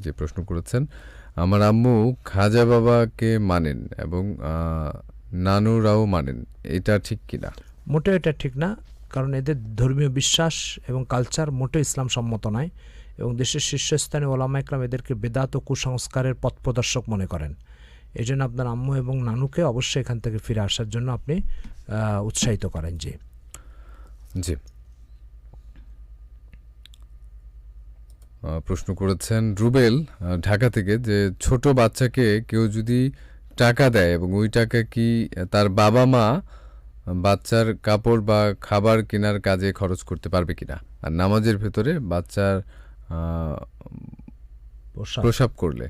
যে প্রশ্ন করেছেন, আমার আম্মু খাজা বাবাকে মানেন এবং নানুরাও মানেন, এটা ঠিক কিনা। মোটেও এটা ঠিক না, কারণ এদের ধর্মীয় বিশ্বাস এবং কালচার মোটেও ইসলাম সম্মত নয়, এবং দেশের শীর্ষস্থানীয় ওলামা ইকরাম এদেরকে বেদাত ও কুসংস্কারের পথ প্রদর্শক মনে করেন। এই জন্য আপনার আম্মু এবং নানুকে অবশ্যই এখান থেকে ফিরে আসার জন্য আপনি উৎসাহিত করেন। জি জি, প্রশ্ন করেছেন রুবেল ঢাকা থেকে, যে ছোট বাচ্চাকে কেউ যদি টাকা দেয় এবং ওই টাকা কি তার বাবা মা বাচ্চার কাপড় বা খাবার কেনার কাজে খরচ করতে পারবে কিনা, আর নামাজের ভেতরে বাচ্চার প্রসাব করলে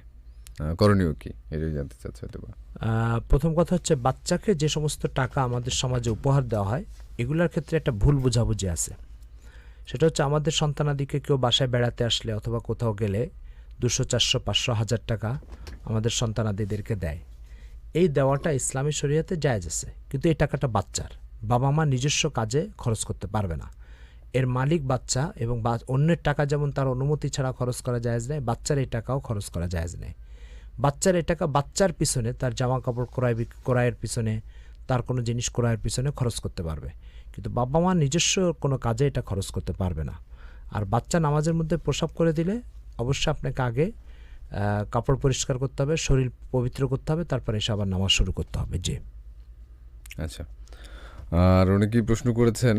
করণীয় কি, এটাই জানতে চাচ্ছে। প্রথম কথা হচ্ছে, বাচ্চাকে যে সমস্ত টাকা আমাদের সমাজে উপহার দেওয়া হয়, এগুলোর ক্ষেত্রে একটা ভুল বোঝাবুঝি আছে। সেটা হচ্ছে, আমাদের সন্তানাদিকে কেউ বাসায় বেড়াতে আসলে অথবা কোথাও গেলে 200, 400, 500, 1000 টাকা আমাদের সন্তানাদিদেরকে দেয়। এই দেওয়াটা ইসলামী শরীয়তে জায়েজ আছে, কিন্তু এই টাকাটা বাচ্চার, বাবা মা নিজস্ব কাজে খরচ করতে পারবে না। এর মালিক বাচ্চা, এবং অন্যের টাকা যেমন তার অনুমতি ছাড়া খরচ করা জায়েজ নেই, বাচ্চার এই টাকাও খরচ করা জায়েজ নেই। বাচ্চার এই টাকা বাচ্চার পিছনে, তার জামা কাপড় ক্রয়ের পিছনে, তার কোনো জিনিস ক্রয়ের পিছনে খরচ করতে পারবে, কিন্তু বাবা মা নিজস্ব কোনো কাজে এটা খরচ করতে পারবে না। আর বাচ্চা নামাজের মধ্যে প্রসাব করে দিলে অবশ্যই আপনাকে আগে কাপড় পরিষ্কার করতে হবে, শরীর পবিত্র করতে হবে, তারপরে এসে আবার নামাজ শুরু করতে হবে। জি। আচ্ছা, আর অনেকেই প্রশ্ন করেছেন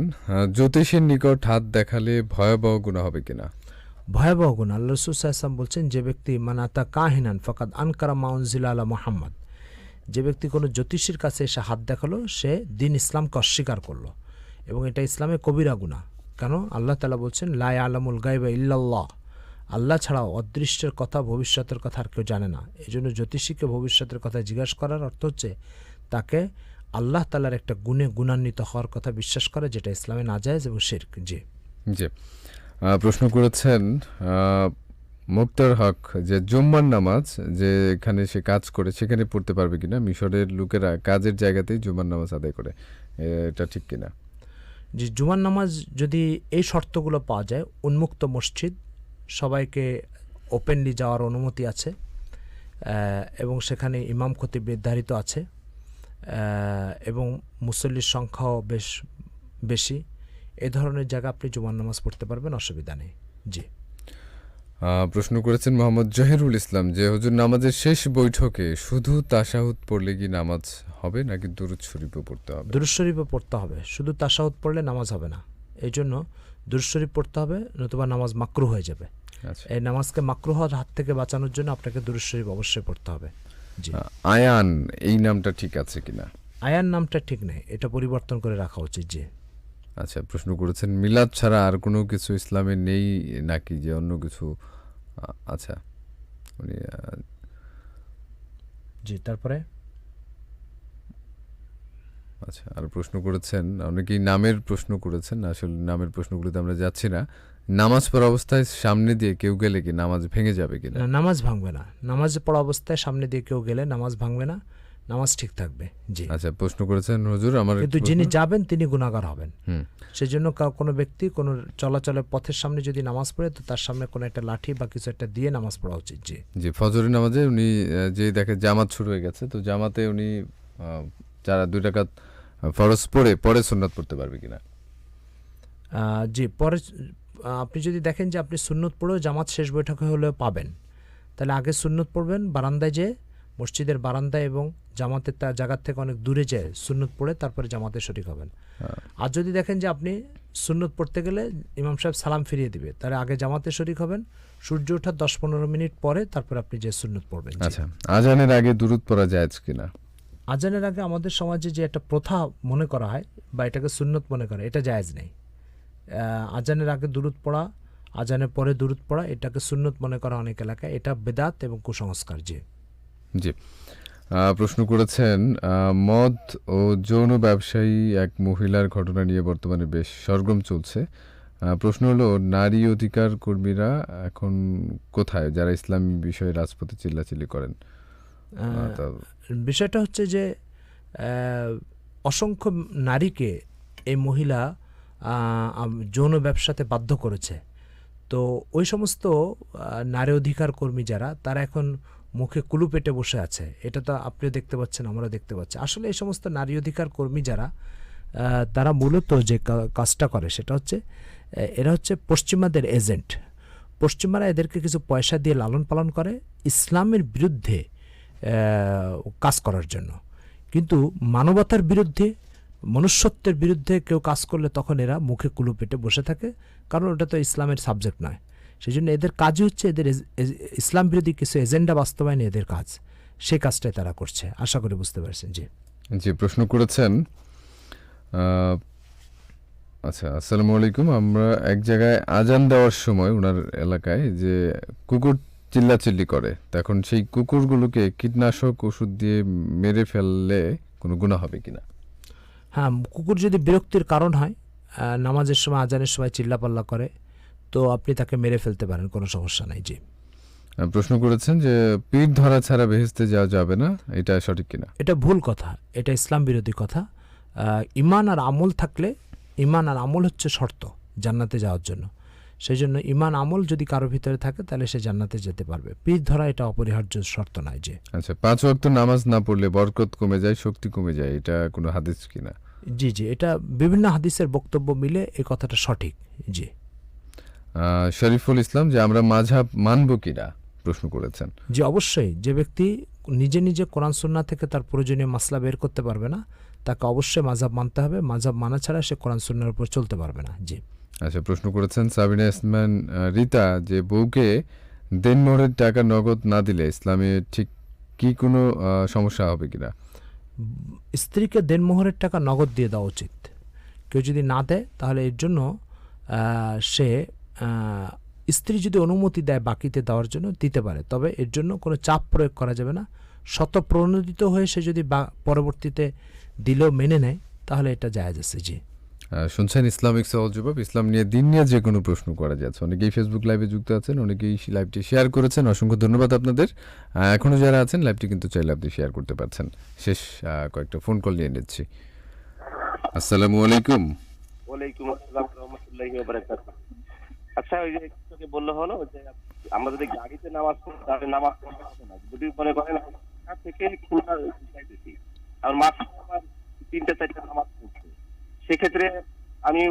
জ্যোতিষীর নিকট হাত দেখালে ভয়াবহ গুনাহ হবে কিনা? ভয়াবহ গুনাহ, আল্লাহ রাসূল সাল্লাল্লাহু আলাইহি ওয়াসাল্লাম বলছেন, যে ব্যক্তি মানাতা কাহিনান ফাকাদ আনকারা মা উনজিলা আলা মুহাম্মদ, যে ব্যক্তি কোনো জ্যোতিষীর কাছে এসে হাত দেখালো সে দিন ইসলামকে অস্বীকার করলো, এবং এটা ইসলামে কবিরা গুনাহ। কেন? আল্লাহ তাআলা বলছেন লা ইয়ালামুল গায়বা ইল্লাল্লাহ, আল্লাহ ছাড়াও অদৃশ্যের কথা, ভবিষ্যতের কথা আর কেউ জানে না। এই জন্য জ্যোতিষীকে ভবিষ্যতের কথা জিজ্ঞাসা করার অর্থ হচ্ছে তাকে আল্লাহ তাআলার একটা গুণে গুণান্বিত হওয়ার কথা বিশ্বাস করে, যেটা ইসলামে নাজায়েজ এবং শিরক। জি জি। প্রশ্ন করেছেন মুক্তার হক, যে জুম্মার নামাজ যে এখানে সে কাজ করে সেখানে পড়তে পারবে কিনা? মিশরের লোকেরা কাজের জায়গাতেই জুম্মার নামাজ আদায় করে, এটা ঠিক কিনা? জি, জুমার নামাজ যদি এই শর্তগুলো পাওয়া যায়, উন্মুক্ত মসজিদ, সবাইকে ওপেনলি যাওয়ার অনুমতি আছে, এবং সেখানে ইমাম খতিব নির্ধারিত আছে, এবং মুসল্লির সংখ্যাও বেশ বেশি, এ ধরনের জায়গা আপনি জুমার নামাজ পড়তে পারবেন, অসুবিধা নেই। জি। প্রশ্ন করেছেন মোহাম্মদ জহিরুল ইসলাম, যে হুজুর নামাজের শেষ বৈঠকে শুধু তাশাহুদ পড়লে কি নামাজ হবে, নাকি দুরূদ শরীফও পড়তে হবে? দুরূদ শরীফও পড়তে হবে, শুধু তাশাহুদ পড়লে নামাজ হবে না। এই জন্য দুরূদ শরীফ পড়তে হবে, নতুবা নামাজ মাকরুহ হয়ে যাবে। এই নামাজকে মাকরুহ হওয়ার হাত থেকে বাঁচানোর জন্য আপনাকে দুরূদ শরীফ অবশ্যই পড়তে হবে। জি। আয়ান এই নামটা ঠিক আছে কিনা? আয়ান নামটা ঠিক নেই, এটা পরিবর্তন করে রাখা উচিত। জি। আচ্ছা, প্রশ্ন করেছেন মিলাদ ছাড়া আর কোনো কিছু ইসলামে নেই নাকি, যে অন্য কিছু? আচ্ছা, উনি জি, তারপরে আচ্ছা আর প্রশ্ন করেছেন, অনেকেই নামের প্রশ্ন করেছেন, আসলে নামের প্রশ্নগুলোতে আমরা যাচ্ছি না। নামাজ পড়া অবস্থায় সামনে দিয়ে কেউ গেলে কি নামাজ ভেঙে যাবে কিনা? নামাজ ভাঙবে না, নামাজ পড়া অবস্থায় সামনে দিয়ে কেউ গেলে নামাজ ভাঙবে না, নামাজ ঠিক থাকবে। জি। আচ্ছা, প্রশ্ন করেছেন হুজুর আমার, কিন্তু যিনি যাবেন তিনি গুনাহগার হবেন। সেজন্য কোনো ব্যক্তি কোনো চলাচলের পথের সামনে যদি নামাজ পড়ে, তো তার সামনে কোনো একটা লাঠি বা কিছু একটা দিয়ে নামাজ পড়া উচিত। জি। জি, ফজরের নামাজে উনি যে দেখে জামাত শুরু হয়ে গেছে, তো জামাতে উনি যারা 2 রাকাত ফরজ পরে সুন্নাত পড়তে পারবে কিনা? জি, পরে আপনি যদি দেখেন যে আপনি সুন্নত পড়েও জামাত শেষ বৈঠকে হলেও পাবেন, তাহলে আগে সুন্নত পড়বেন, বারান্দায় যেয়ে মসজিদের বারান্দায় এবং জামাতের তার জায়গার থেকে অনেক দূরে যেয়ে সুন্নত পড়ে তারপরে জামাতে শরীক হবেন। আর যদি দেখেন যে আপনি সুন্নত পড়তে গেলে ইমাম সাহেব সালাম ফিরিয়ে দিবে, তাহলে আগে জামাতে শরীক হবেন, সূর্য ওঠার 10-15 মিনিট পরে তারপর আপনি যে সুন্নত পড়বেন। আচ্ছা, আজানের আগে দুরূদ পড়া জায়েজ কিনা? আজানের আগে আমাদের সমাজে যে একটা প্রথা মনে করা হয় বা এটাকে সুন্নত মনে করে, এটা জায়েজ নেই। আজানের আগে দুরূদ পড়া, আজানের পরে দুরূদ পড়া, এটাকে সুন্নত মনে করা অনেক এলাকায়, এটা বেদাত এবং কুসংস্কার। জি। জি। প্রশ্ন করেছেন মদ ও যৌন ব্যবসায়ী এক মহিলার ঘটনা নিয়ে বর্তমানে বেশ সরগরম চলছে। প্রশ্ন হলো, নারী অধিকার কর্মীরা এখন কোথায়, যারা ইসলামী বিষয়ে রাজপথে চিল্লাচিল্লি করেন? বিষয়টা হচ্ছে যে অসংখ্য নারীকে এই মহিলা যৌন ব্যবসাতে বাধ্য করেছে। তো ওই সমস্ত নারী অধিকার কর্মী যারা, তারা এখন মুখে কুলু পেটে বসে আছে। এটা তো আপনিও দেখতে পাচ্ছেন, আমরা দেখতে পাচ্ছি। আসলে এই সমস্ত নারী অধিকার কর্মী যারা, তারা মূলত যে কাজটা করে সেটা হচ্ছে, এরা হচ্ছে পশ্চিমাদের এজেন্ট। পশ্চিমারা এদেরকে কিছু পয়সা দিয়ে লালন পালন করে ইসলামের বিরুদ্ধে কাজ করার জন্য। কিন্তু মানবতার বিরুদ্ধে, মনুষ্যত্বের বিরুদ্ধে কেউ কাজ করলে তখন এরা মুখে কুলু পেটে বসে থাকে, কারণ ওটা তো ইসলামের সাবজেক্ট নয়। সেই জন্য এদের কাজই হচ্ছে এদের ইসলাম বিরোধী কিছু এজেন্ডা বাস্তবায়নে এদের কাজ, সেই কাজটাই তারা করছে। আশা করি বুঝতে পারছেন। জি। জি, প্রশ্ন করেছেন আচ্ছা, আসসালামু আলাইকুম, আমরা এক জায়গায় আজান দেওয়ার সময় ওনার এলাকায় যে কুকুর চিল্লাচিল্লি করে, তখন সেই কুকুরগুলোকে কীটনাশক ওষুধ দিয়ে মেরে ফেললে কোনো গুনাহ হবে কিনা? হ্যাঁ, কুকুর যদি বিরক্তির কারণ হয়, নামাজের সময় আজানের সময় চিল্লাপাল্লা করে, তো আপনি তাকে মেরে ফেলতে পারেন, কোনো সমস্যা নাই। জি। প্রশ্ন করেছেন যে পীর ধরা ছাড়া বেহেশতে যাওয়া যাবে না, এটা সঠিক কিনা? এটা ভুল কথা, এটা ইসলাম বিরোধী কথা। ঈমান আর আমল থাকলে, ঈমান আর আমল হচ্ছে শর্ত জান্নাতে যাওয়ার জন্য। সেই জন্য ঈমান আমল যদি কারো ভিতরে থাকে তাহলে সে জান্নাতে যেতে পারবে। পীর ধরা এটা অপরিহার্য শর্ত নয়। যে আচ্ছা, 5 ওয়াক্ত নামাজ না পড়লে বরকত কমে যায়, শক্তি কমে যায়, এটা কোনো হাদিস কিনা? জি জি, এটা বিভিন্ন হাদিসের বক্তব্য মিলে এই কথাটা সঠিক। জি। শরীফুল ইসলাম যে আমরা মাযহাব মানব কিনা প্রশ্ন করেছেন। জি অবশ্যই, যে ব্যক্তি নিজে নিজে কোরআন সুন্নাহ থেকে তার প্রয়োজনীয় মাসলা বের করতে পারবে না, তাকে অবশ্যই মাযহাব মানতে হবে। মাযহাব মানা ছাড়া সে কোরআন সুন্নাহর উপর চলতে পারবে না। জি। আচ্ছা, প্রশ্ন করেছেন সাবিনা ইসমান রিতা যে বউকে দেনমোহরের টাকা নগদ না দিলে ইসলামে ঠিক কি কোনো সমস্যা হবে কিনা? স্ত্রীকে দেনমোহরের টাকা নগদ দিয়ে দেওয়া উচিত। কেউ যদি না দেয় তাহলে এর জন্য সে স্ত্রী যদি অনুমতি দেয় বাকিতে দেওয়ার জন্য দিতে পারে, তবে এর জন্য কোনো চাপ প্রয়োগ করা যাবে না। স্বতঃপ্রণোদিত হয়ে সে যদি পরবর্তীতে দিলেও মেনে নেয় তাহলে এটা জায়েজ আছে। জি। শুনছেন ইসলামিক সহজবাব, ইসলাম নিয়ে দিন নিয়ে যে কোনো প্রশ্ন করা যাচ্ছে। অনেকেই ফেসবুক লাইভে যুক্ত আছেন, অনেকেই লাইভটি শেয়ার করেছেন, অসংখ্য ধন্যবাদ আপনাদের। এখনও যারা আছেন লাইভটি কিন্তু চাইলে আপনি শেয়ার করতে পারছেন। শেষ কয়েকটা ফোন কল নিয়ে নিচ্ছি। আসসালামু আলাইকুম। ওয়ালাইকুম আসসালাম ওয়া রাহমাতুল্লাহি ওয়া বারাকাতুহু। আচ্ছা, ওই যে একটু বললো হলো যে আমরা যদি গাড়িতে নামাজ পড়ি তাহলে নামাজ পড়তে হবে না, যদি মনে করেন থেকে খুলনা যাইতেছি আর মাত্র আমার 3-4টা নামাজ পড়ছি, সেক্ষেত্রে আমি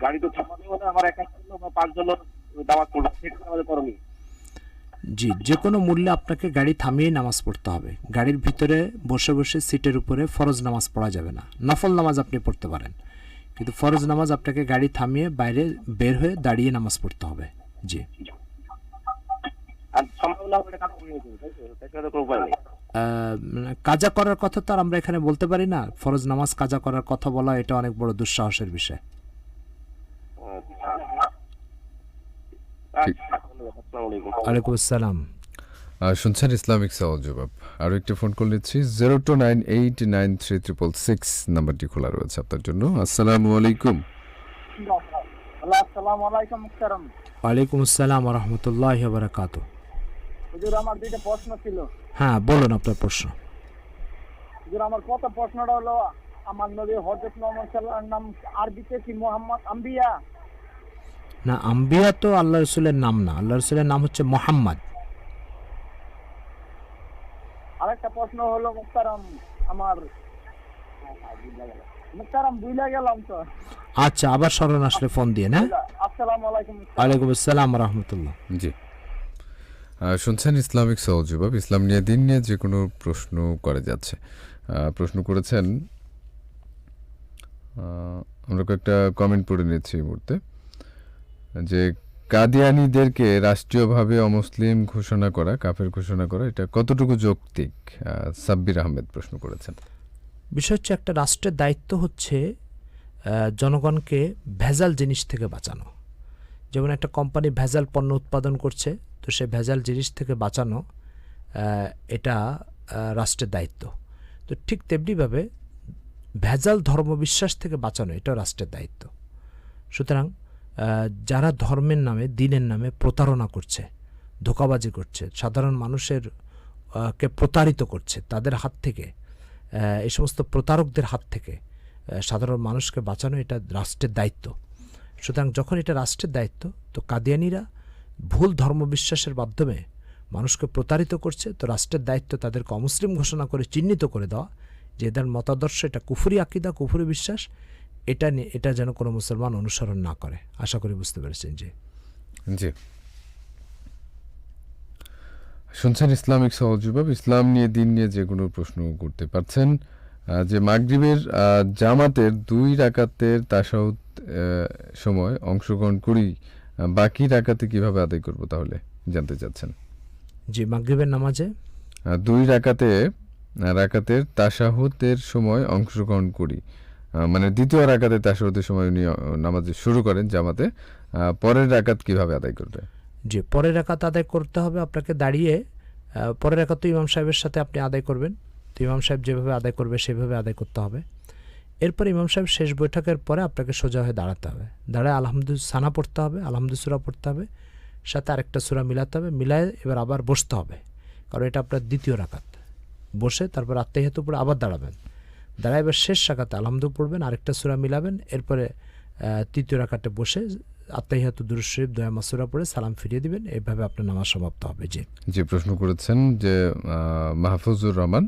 গাড়ি তো থামাবেও না, আমার একা জন্য বা 5 জন নামাজ পড়বো, সেক্ষেত্রে আমাদের করণীয়? জি, যে কোনো মূল্যে আপনাকে গাড়ি থামিয়ে নামাজ পড়তে হবে। গাড়ির ভিতরে বসে বসে সিটের উপরে ফরজ নামাজ পড়া যাবে না। নফল নামাজ আপনি পড়তে পারেন, কিন্তু ফরজ নামাজ আপনাকে গাড়ি থামিয়ে বাইরে বের হয়ে দাঁড়িয়ে নামাজ পড়তে হবে। জি। কাজা করার কথা তো আর আমরা এখানে বলতে পারি না। ফরজ নামাজ কাজা করার কথা বলা এটা অনেক বড় দুঃসাহসের বিষয়। ওয়ালাইকুম আসসালাম। শুনছেন ইসলামিক সহজবাব। আরও একটি ফোন কল নিচ্ছি। 02989366 নাম্বারটি খোলা রয়েছে আপনার জন্য। আসসালামু আলাইকুম। আসসালামু আলাইকুম মুহতারাম। ওয়ালাইকুম আসসালাম ওয়া রাহমাতুল্লাহি ওয়া বারাকাতুহু। হুজুর, আমার দুইটা প্রশ্ন ছিল। হ্যাঁ, বলুন আপনার প্রশ্ন। হুজুর, আমার প্রথম প্রশ্নটা হলো, আমার নবী হযরত মুহাম্মদ সাল্লাল্লাহু আলাইহি ওয়াসাল্লাম নাম আরবিতে কি মুহাম্মদ আম্বিয়া? না, আম্বিয়া তো আল্লাহ রাসূলের নাম না, আল্লাহ রাসূলের নাম হচ্ছে মুহাম্মদ। আরেকটা প্রশ্ন হলো মুহতারাম, আমার মুহতারাম ভুলে গেলাম তো। আচ্ছা, আবার স্মরণ আসলে ফোন দিয়ে না। আসসালামু আলাইকুম। ওয়ালাইকুম আসসালাম ওয়া রাহমাতুল্লাহ। জি, শুনছেন ইসলামিক সহজবাব, ইসলাম নিয়ে দিন নিয়ে যে কোনো প্রশ্ন করা যাচ্ছে। প্রশ্ন করেছেন, আমরা কয়েকটা কমেন্ট পড়ে নিচ্ছি এই মুহূর্তে, যে কাদিয়ানীদেরকে রাষ্ট্রীয়ভাবে অমুসলিম ঘোষণা করা, কাফের ঘোষণা করা, এটা কতটুকু যৌক্তিক? সাব্বির আহমেদ প্রশ্ন করেছেন। বিষয় হচ্ছে, একটা রাষ্ট্রের দায়িত্ব হচ্ছে জনগণকে ভেজাল জিনিস থেকে বাঁচানো। যেমন একটা কোম্পানি ভেজাল পণ্য উৎপাদন করছে, তো সে ভেজাল জিনিস থেকে বাঁচানো এটা রাষ্ট্রের দায়িত্ব। তো ঠিক তেমনিভাবে ভেজাল ধর্মবিশ্বাস থেকে বাঁচানো এটাও রাষ্ট্রের দায়িত্ব। সুতরাং যারা ধর্মের নামে, দিনের নামে প্রতারণা করছে, ধোঁকাবাজি করছে, সাধারণ মানুষের কে প্রতারিত করছে, তাদের হাত থেকে, এই সমস্ত প্রতারকদের হাত থেকে সাধারণ মানুষকে বাঁচানো এটা রাষ্ট্রের দায়িত্ব। সুতরাং যখন এটা রাষ্ট্রের দায়িত্ব, তো কাদিয়ানীরা ভুল ধর্মবিশ্বাসের মাধ্যমে মানুষকে প্রতারিত করছে, তো রাষ্ট্রের দায়িত্ব তাদেরকে অমুসলিম ঘোষণা করে চিহ্নিত করে দেওয়া, যে এদের মতাদর্শ এটা কুফরি আকিদা, কুফরি বিশ্বাস, এটা যেন কোনো মুসলমান অনুসরণ না করে। আশা করি বুঝতে পেরেছেন। জি জি, শুনছেন ইসলামিক সহজবাব, ইসলাম নিয়ে দিন নিয়ে যে কোনো প্রশ্ন করতে পারছেন। যে মাগরিবের জামাতের 2 রাকাতের তাশাহুদ সময় অংশগ্রহণ করি, বাকি রাকাতে কিভাবে আদায় করব তাহলে জানতে চাচ্ছেন। জি, মাগরিবের নামাজে 2 রাকাতের তাশাহুদের সময় অংশগ্রহণ করি, মানে দ্বিতীয় রাকাতের তাশাহুদের সময় উনি নামাজ শুরু করেন জামাতে, পরের রাকাত কিভাবে আদায় করবে? যে পরের রাকাত আদায় করতে হবে আপনাকে দাঁড়িয়ে। পরের রাকাত তো ইমাম সাহেবের সাথে আপনি আদায় করবেন, তো ইমাম সাহেব যেভাবে আদায় করবে সেভাবে আদায় করতে হবে। এরপর ইমাম সাহেব শেষ বৈঠকের পরে আপনাকে সোজা হয়ে দাঁড়াতে হবে, দাঁড়ায় আলহামদুলিল্লাহ সানা পড়তে হবে, আলহামদুলিল্লাহ সূরা পড়তে হবে, সাথে আরেকটা সূরা মিলাতে হবে, মিলায় এবার আবার বসতে হবে, কারণ এটা আপনার দ্বিতীয় রাকাত। বসে তারপর আত্তাহিয়াতু পড়ে আবার দাঁড়াবেন, দাঁড়ায় এবার শেষ রাকাতে আলহামদু পড়বেন, আরেকটা সূরা মিলাবেন, এরপরে তৃতীয় রাকাতে বসে আত্তাহিয়াতু দুরূদ শরীফ দোয়া মাসুরা পড়ে সালাম ফিরিয়ে দিবেন। এইভাবে আপনার নামাজ সমাপ্ত হবে। যে প্রশ্ন করেছেন যে মাহফুজুর রহমান,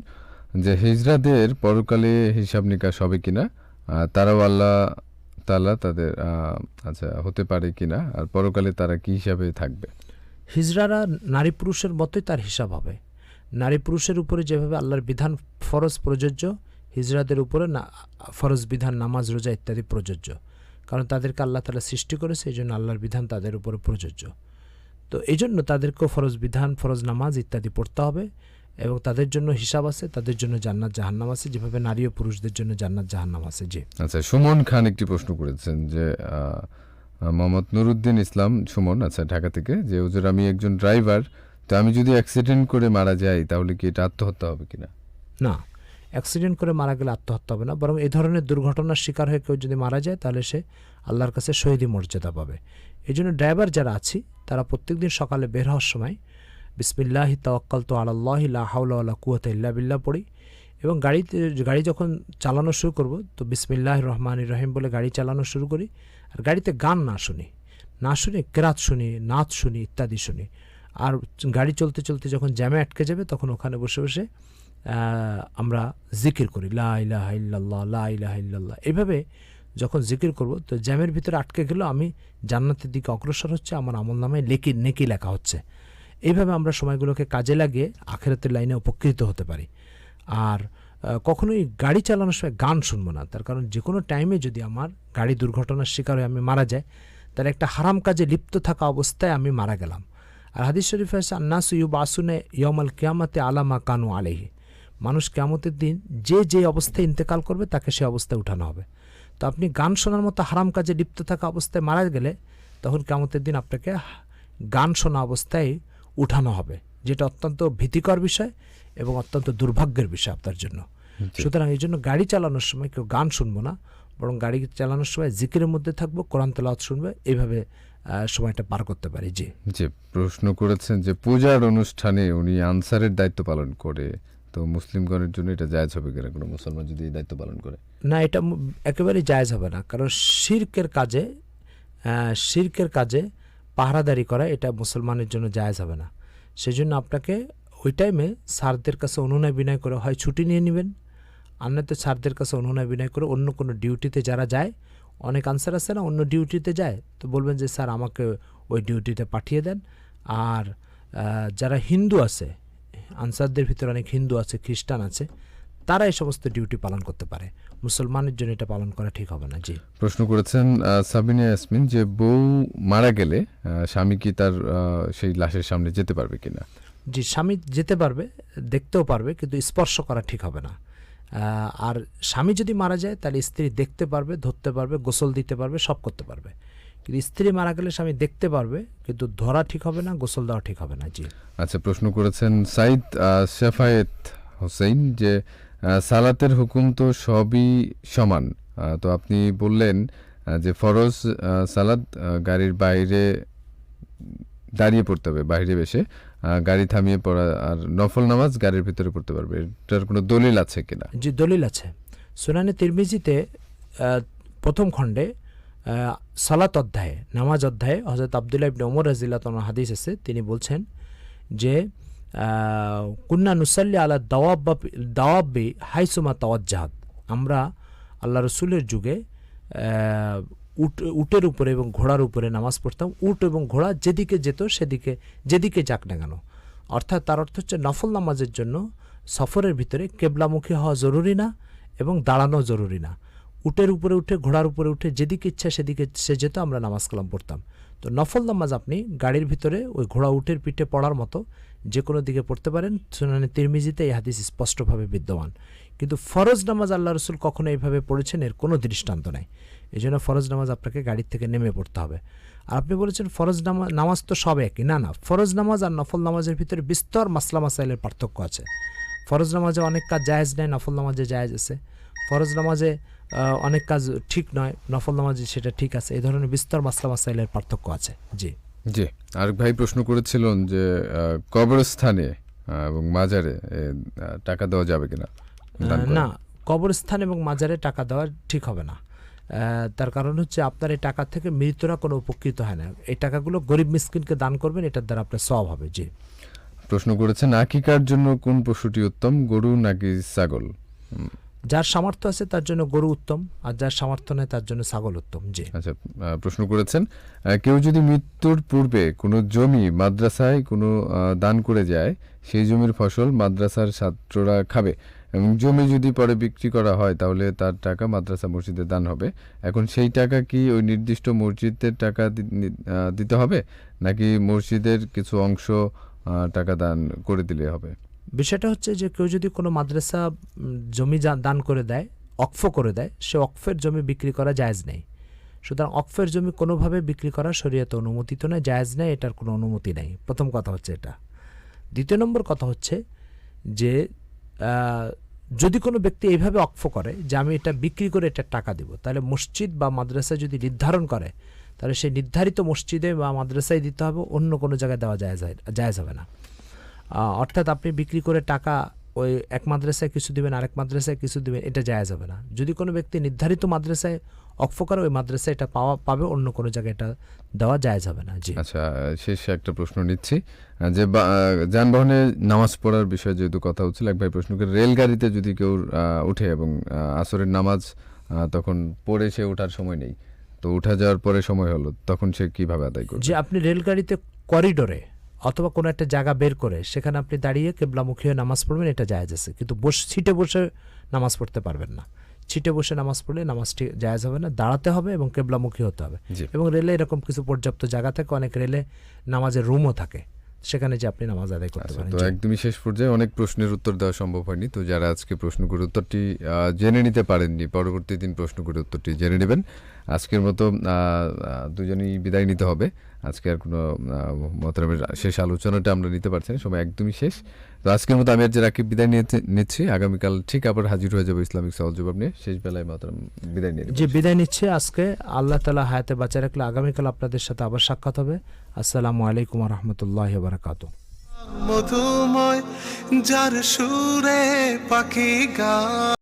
যে হিজড়াদের পরকালে হিসাব নিকাশ হবে কিনা, তারাও আল্লাহ তাআলা তাদের আচ্ছা হতে পারে কিনা, আর পরকালে তারা কি হিসাবে থাকবে? হিজড়ারা নারী পুরুষের মতোই তার হিসাব হবে। নারী পুরুষের উপরে যেভাবে আল্লাহর বিধান ফরজ প্রযোজ্য, হিজড়াদের উপরে ফরজ বিধান নামাজ রোজা ইত্যাদি প্রযোজ্য, কারণ তাদেরকে আল্লাহ তাআলা সৃষ্টি করেছে, এই জন্য আল্লাহর বিধান তাদের উপরে প্রযোজ্য। তো এই জন্য তাদেরকেও ফরজ বিধান, ফরজ নামাজ ইত্যাদি পড়তে হবে, এবং তাদের জন্য হিসাব আছে, তাদের জন্য জান্নাত জাহান্নাম আছে, যেভাবে নারী ও পুরুষদের জন্য জান্নাত জাহান্নাম আছে। আচ্ছা, সুমন খান একটি প্রশ্ন করেছেন যে মোহাম্মদ নুরুদ্দিন ইসলাম সুমন, আচ্ছা ঢাকা থেকে, যে হুজুর আমি একজন ড্রাইভার, তো আমি যদি অ্যাক্সিডেন্ট করে মারা যাই তাহলে কি এটা আত্মহত্যা হবে কিনা? না, অ্যাক্সিডেন্ট করে মারা গেলে আত্মহত্যা হবে না, বরং এই ধরনের দুর্ঘটনার শিকার হয়ে কেউ যদি মারা যায় তাহলে সে আল্লাহর কাছে শহীদি মর্যাদা পাবে। এই জন্য ড্রাইভার যারা আছি তারা প্রত্যেকদিন সকালে বের হওয়ার সময় বিসমিল্লাহি তাওয়াক্কালতু আলাল্লাহি লা হাওলা ওয়ালা কুওয়াতা ইল্লা বিল্লাহ পড়ি, এবং গাড়ি যখন চালানো শুরু করব তো বিসমিল্লাহির রহমানির রহিম বলে গাড়ি চালানো শুরু করি, আর গাড়িতে গান না শুনি কেরাত শুনি, নাচ শুনি ইত্যাদি শুনি। আর গাড়ি চলতে চলতে যখন জ্যামে আটকে যাবে তখন ওখানে বসে বসে আমরা জিকির করি, লা ইলাহা ইল্লাল্লাহ লা ইলাহা ইল্লাল্লাহ। এইভাবে যখন জিকির করব তো জ্যামের ভিতরে আটকে গেলেও আমি জান্নাতের দিকে অগ্রসর হচ্ছে, আমার আমলনামায় নেকি লেখা হচ্ছে। এইভাবে আমরা সময়গুলোকে কাজে লাগিয়ে আখিরাতের লাইনে উপকৃত হতে পারি। আর কখনোই গাড়ি চালানোর সময় গান শুনবো না, তার কারণ যে কোনো টাইমে যদি আমার গাড়ি দুর্ঘটনার শিকার হয়ে আমি মারা যাই তাহলে একটা হারাম কাজে লিপ্ত থাকা অবস্থায় আমি মারা গেলাম। আর হাদিস শরীফে আছে আন্নাসু ইউবাসুনে ইয়াউমাল কিয়ামাতে আলা মা কানু আলাইহি, মানুষ কিয়ামতের দিন যে অবস্থায় ইন্তেকাল করবে তাকে সে অবস্থায় উঠানো হবে। তো আপনি গান শোনার মতো হারাম কাজে লিপ্ত থাকা অবস্থায় মারা গেলে তখন কিয়ামতের দিন আপনাকে গান শোনা অবস্থায় উঠানো হবে, যেটা অত্যন্ত ভীতিকর বিষয় এবং অত্যন্ত দুর্ভাগ্যের বিষয় আপনার জন্য। সুতরাং এই জন্য গাড়ি চালানোর সময় কেউ গান শুনবো না, বরং গাড়ি চালানোর সময় জিকিরের মধ্যে থাকবো, কোরআন তেলাওয়াত শুনবে, এইভাবে সময়টা পার করতে পারি। যে প্রশ্ন করেছেন যে পূজার অনুষ্ঠানে উনি আনসারের দায়িত্ব পালন করে, তো মুসলিমগণের জন্য এটা জায়েজ হবে কিনা, কোনো মুসলমান যদি এই দায়িত্ব পালন করে? না, এটা একেবারেই জায়েজ হবে না, কারণ শিরকের কাজে পাহারাদারি করা এটা মুসলমানের জন্য জায়েজ হবে না। সেজন্য আপনাকে ওই টাইমে স্যারদের কাছে অনুনয় বিনয় করে হয় ছুটি নিয়ে নেবেন, আর নয়তো স্যারদের কাছে অনুনয় বিনয় করে অন্য কোনো ডিউটিতে যারা যায়, অনেক আনসার আছে না অন্য ডিউটিতে যায়, তো বলবেন যে স্যার আমাকে ওই ডিউটিতে পাঠিয়ে দেন। আর যারা হিন্দু আছে, আনসারদের ভিতরে অনেক হিন্দু আছে, খ্রিস্টান আছে, তারা এই সমস্ত ডিউটি পালন করতে পারে। মুসলমানের জন্য এটা পালন করা ঠিক হবে না। প্রশ্ন করেছেন সাবিনা ইয়াসমিন, যে বউ মারা গেলে স্বামী কি তার সেই লাশের সামনে যেতে পারবে কিনা? স্বামী যেতে পারবে, দেখতেও পারবে, কিন্তু স্পর্শ করা ঠিক হবে না। আর স্বামী যদি মারা যায় তাহলে স্ত্রী দেখতে পারবে, ধরতে পারবে, গোসল দিতে পারবে, সব করতে পারবে। কিন্তু স্ত্রী মারা গেলে স্বামী দেখতে পারবে, কিন্তু ধরা ঠিক হবে না, গোসল দেওয়া ঠিক হবে না। আচ্ছা, প্রশ্ন করেছেন সাইদ শাফায়েত হোসেন, যে সালাতের হুকুম তো সবই সমান, তো আপনি বললেন যে ফরজ সালাত গাড়ির বাইরে দাঁড়িয়ে পড়তে হবে, বাইরে বসে গাড়ি থামিয়ে পড়া, আর নফল নামাজ গাড়ির ভিতরে পড়তে পারবে, এটার কোনো দলিল আছে কিনা? দলিল আছে। সুনানে তিরমিজিতে প্রথম খণ্ডে সালাত অধ্যায়ে, নামাজ অধ্যায়ে হযরত আব্দুল্লাহ ইবনে ওমর রাদিয়াল্লাহু তাআলা হাদিস আছে, তিনি বলছেন যে কুন্না নুসাল্লি আলা দাওয়াবি হাইসুমা তাওয়াজ্জাহাত, আমরা আল্লাহ রসুলের যুগে উটের উপরে এবং ঘোড়ার উপরে নামাজ পড়তাম। উট এবং ঘোড়া যেদিকে যেত যেদিকে যাক না কেন, অর্থাৎ তার অর্থ হচ্ছে নফল নামাজের জন্য সফরের ভিতরে কেবলামুখী হওয়া জরুরি না এবং দাঁড়ানো জরুরি না। উটের উপরে উঠে, ঘোড়ার উপরে উঠে যেদিকে ইচ্ছা সেদিকে সে যেত, আমরা নামাজ কালাম পড়তাম। তো নফল নামাজ আপনি গাড়ির ভিতরে ওই ঘোড়া উটের পিঠে পড়ার মতো যে কোনো দিকে পড়তে পারেন। সুনানে তিরমিজিতে এই হাদিস স্পষ্টভাবে বিদ্যমান। কিন্তু ফরজ নামাজ আল্লাহ রসুল কখনো এইভাবে পড়েছেন এর কোনো দৃষ্টান্ত নাই। এই জন্য ফরজ নামাজ আপনাকে গাড়ির থেকে নেমে পড়তে হবে। আর আপনি বলেছেন ফরজ নামাজ তো সব একই, না, ফরজ নামাজ আর নফল নামাজের ভিতরে বিস্তর মাসলা মাসাইলের পার্থক্য আছে। ফরজ নামাজে অনেক কাজ জায়েজ নেই, নফল নামাজে জায়েজ আছে। ফরজ নামাজে অনেক কাজ ঠিক নয়, নফল নামাজে সেটা ঠিক আছে। এই ধরনের বিস্তর মাসলা মাসাইলের পার্থক্য আছে। জি, আরেক ভাই প্রশ্ন করেছিলেন যে কবরস্থানে এবং মাজারে টাকা দেওয়া যাবে কিনা? না, কবরস্থান এবং মাজারে টাকা দেওয়া ঠিক হবে না। তার কারণ হচ্ছে আপনার এই টাকা থেকে মৃতরা কোনো উপকৃত হয় না। এই টাকাগুলো গরিব মিসকিনকে দান করবেন, এটার দ্বারা আপনার সওয়াব হবে। জি, প্রশ্ন করেছেন আকিকার জন্য কোন পশুটি উত্তম, গরু নাকি ছাগল? যার সামর্থ্য আছে তার জন্য গরু উত্তম, আর যার সামর্থ্য নেই তার জন্য ছাগল উত্তম। জি, আচ্ছা, প্রশ্ন করেছেন কেউ যদি মৃত্যুর পূর্বে কোনো জমি মাদ্রাসায় কোনো দান করে যায়, সেই জমির ফসল মাদ্রাসার ছাত্ররা খাবে এবং জমি যদি পরে বিক্রি করা হয় তাহলে তার টাকা মাদ্রাসা মসজিদে দান হবে। এখন সেই টাকা কি ওই নির্দিষ্ট মসজিদের টাকা দিতে হবে, নাকি মসজিদের কিছু অংশ টাকা দান করে দিলে হবে? বিষয়টা হচ্ছে যে কেউ যদি কোনো মাদ্রাসা জমি দান করে দেয়, অক্ফ করে দেয়, সে অক্ফের জমি বিক্রি করা জায়েজ নেই। সুতরাং অক্ফের জমি কোনোভাবে বিক্রি করা শরীয়তে অনুমোদিত নয়, জায়েজ নেই, এটার কোনো অনুমতি নেই। প্রথম কথা হচ্ছে এটা। দ্বিতীয় নম্বর কথা হচ্ছে যে যদি কোনো ব্যক্তি এইভাবে অক্ফ করে যে আমি এটা বিক্রি করে এটা টাকা দিব, তাহলে মসজিদ বা মাদ্রাসা যদি নির্ধারণ করে তাহলে সেই নির্ধারিত মসজিদে বা মাদ্রাসায় দিতে হবে, অন্য কোনো জায়গায় দেওয়া জায়েজ হবে না। অর্থাৎ আপনি বিক্রি করে টাকা ওই এক মাদ্রাসায় কিছু দিবেন, আরেক মাদ্রাসায় কিছু দিবেন, এটা জায়েজ হবে না। যদি কোনো ব্যক্তি নির্ধারিত মাদ্রাসায় অক্ফ করে ওই মাদ্রাসায় এটা পাবে, অন্য কোনো জায়গায় এটা দেওয়া জায়েজ হবে না। জি, আচ্ছা, শেষে একটা প্রশ্ন নিচ্ছি যে যানবাহনে নামাজ পড়ার বিষয়ে যেহেতু কথা হচ্ছিল, এক ভাই প্রশ্ন করে রেলগাড়িতে যদি কেউ উঠে এবং আসরের নামাজ তখন পড়ে সে ওঠার সময় নেই, তো উঠা যাওয়ার পরে সময় হলো, তখন সে কিভাবে আদায় করবে? যে আপনি রেলগাড়িতে করিডোরে অথবা কোনো একটা জায়গা বের করে সেখানে আপনি দাঁড়িয়ে কেবলামুখী হয়ে নামাজ পড়বেন, এটা জায়েজ আছে। কিন্তু সিটে বসে নামাজ পড়তে পারবেন না। সিটে বসে নামাজ পড়লে নামাজটি জায়েজ হবে না, দাঁড়াতে হবে এবং কেবলামুখী হতে হবে। এবং রেলে এরকম কিছু পর্যাপ্ত জায়গা থাকে, অনেক রেলে নামাজের রুমও থাকে, সেখানে যে আপনি নামাজ আদায় করতে পারেন। তো একদমই শেষ পর্যায়ে অনেক প্রশ্নের উত্তর দেওয়া সম্ভব হয়নি, তো যারা আজকে প্রশ্ন করে উত্তরটি জেনে নিতে পারেননি, পরবর্তী দিন প্রশ্ন করে উত্তরটি জেনে নেবেন। আজকের মতো দুজনেই বিদায় নিতে হবে। আজকে আর কোনো মোহতারামের শেষ আলোচনাটা আমরা নিতে পারছি না, সময় একদমই শেষ। তো আজকের মতো আমি আর যে রাকিব বিদায় নিচ্ছি। আগামীকাল ঠিক আবার হাজির হয়ে যাবো ইসলামিক সওয়াল জবাব নিয়ে। শেষ বেলায় মোহতারাম বিদায় নিয়ে যে বিদায় নিচ্ছে আজকে, আল্লাহ তাআলা হায়াতে বাঁচিয়ে রাখলে আগামীকাল আপনাদের সাথে আবার সাক্ষাৎ হবে। আসসালামু আলাইকুম ওয়া রাহমাতুল্লাহি ওয়া বারাকাতুহু। মধুময় যার সুরে পাখি গান।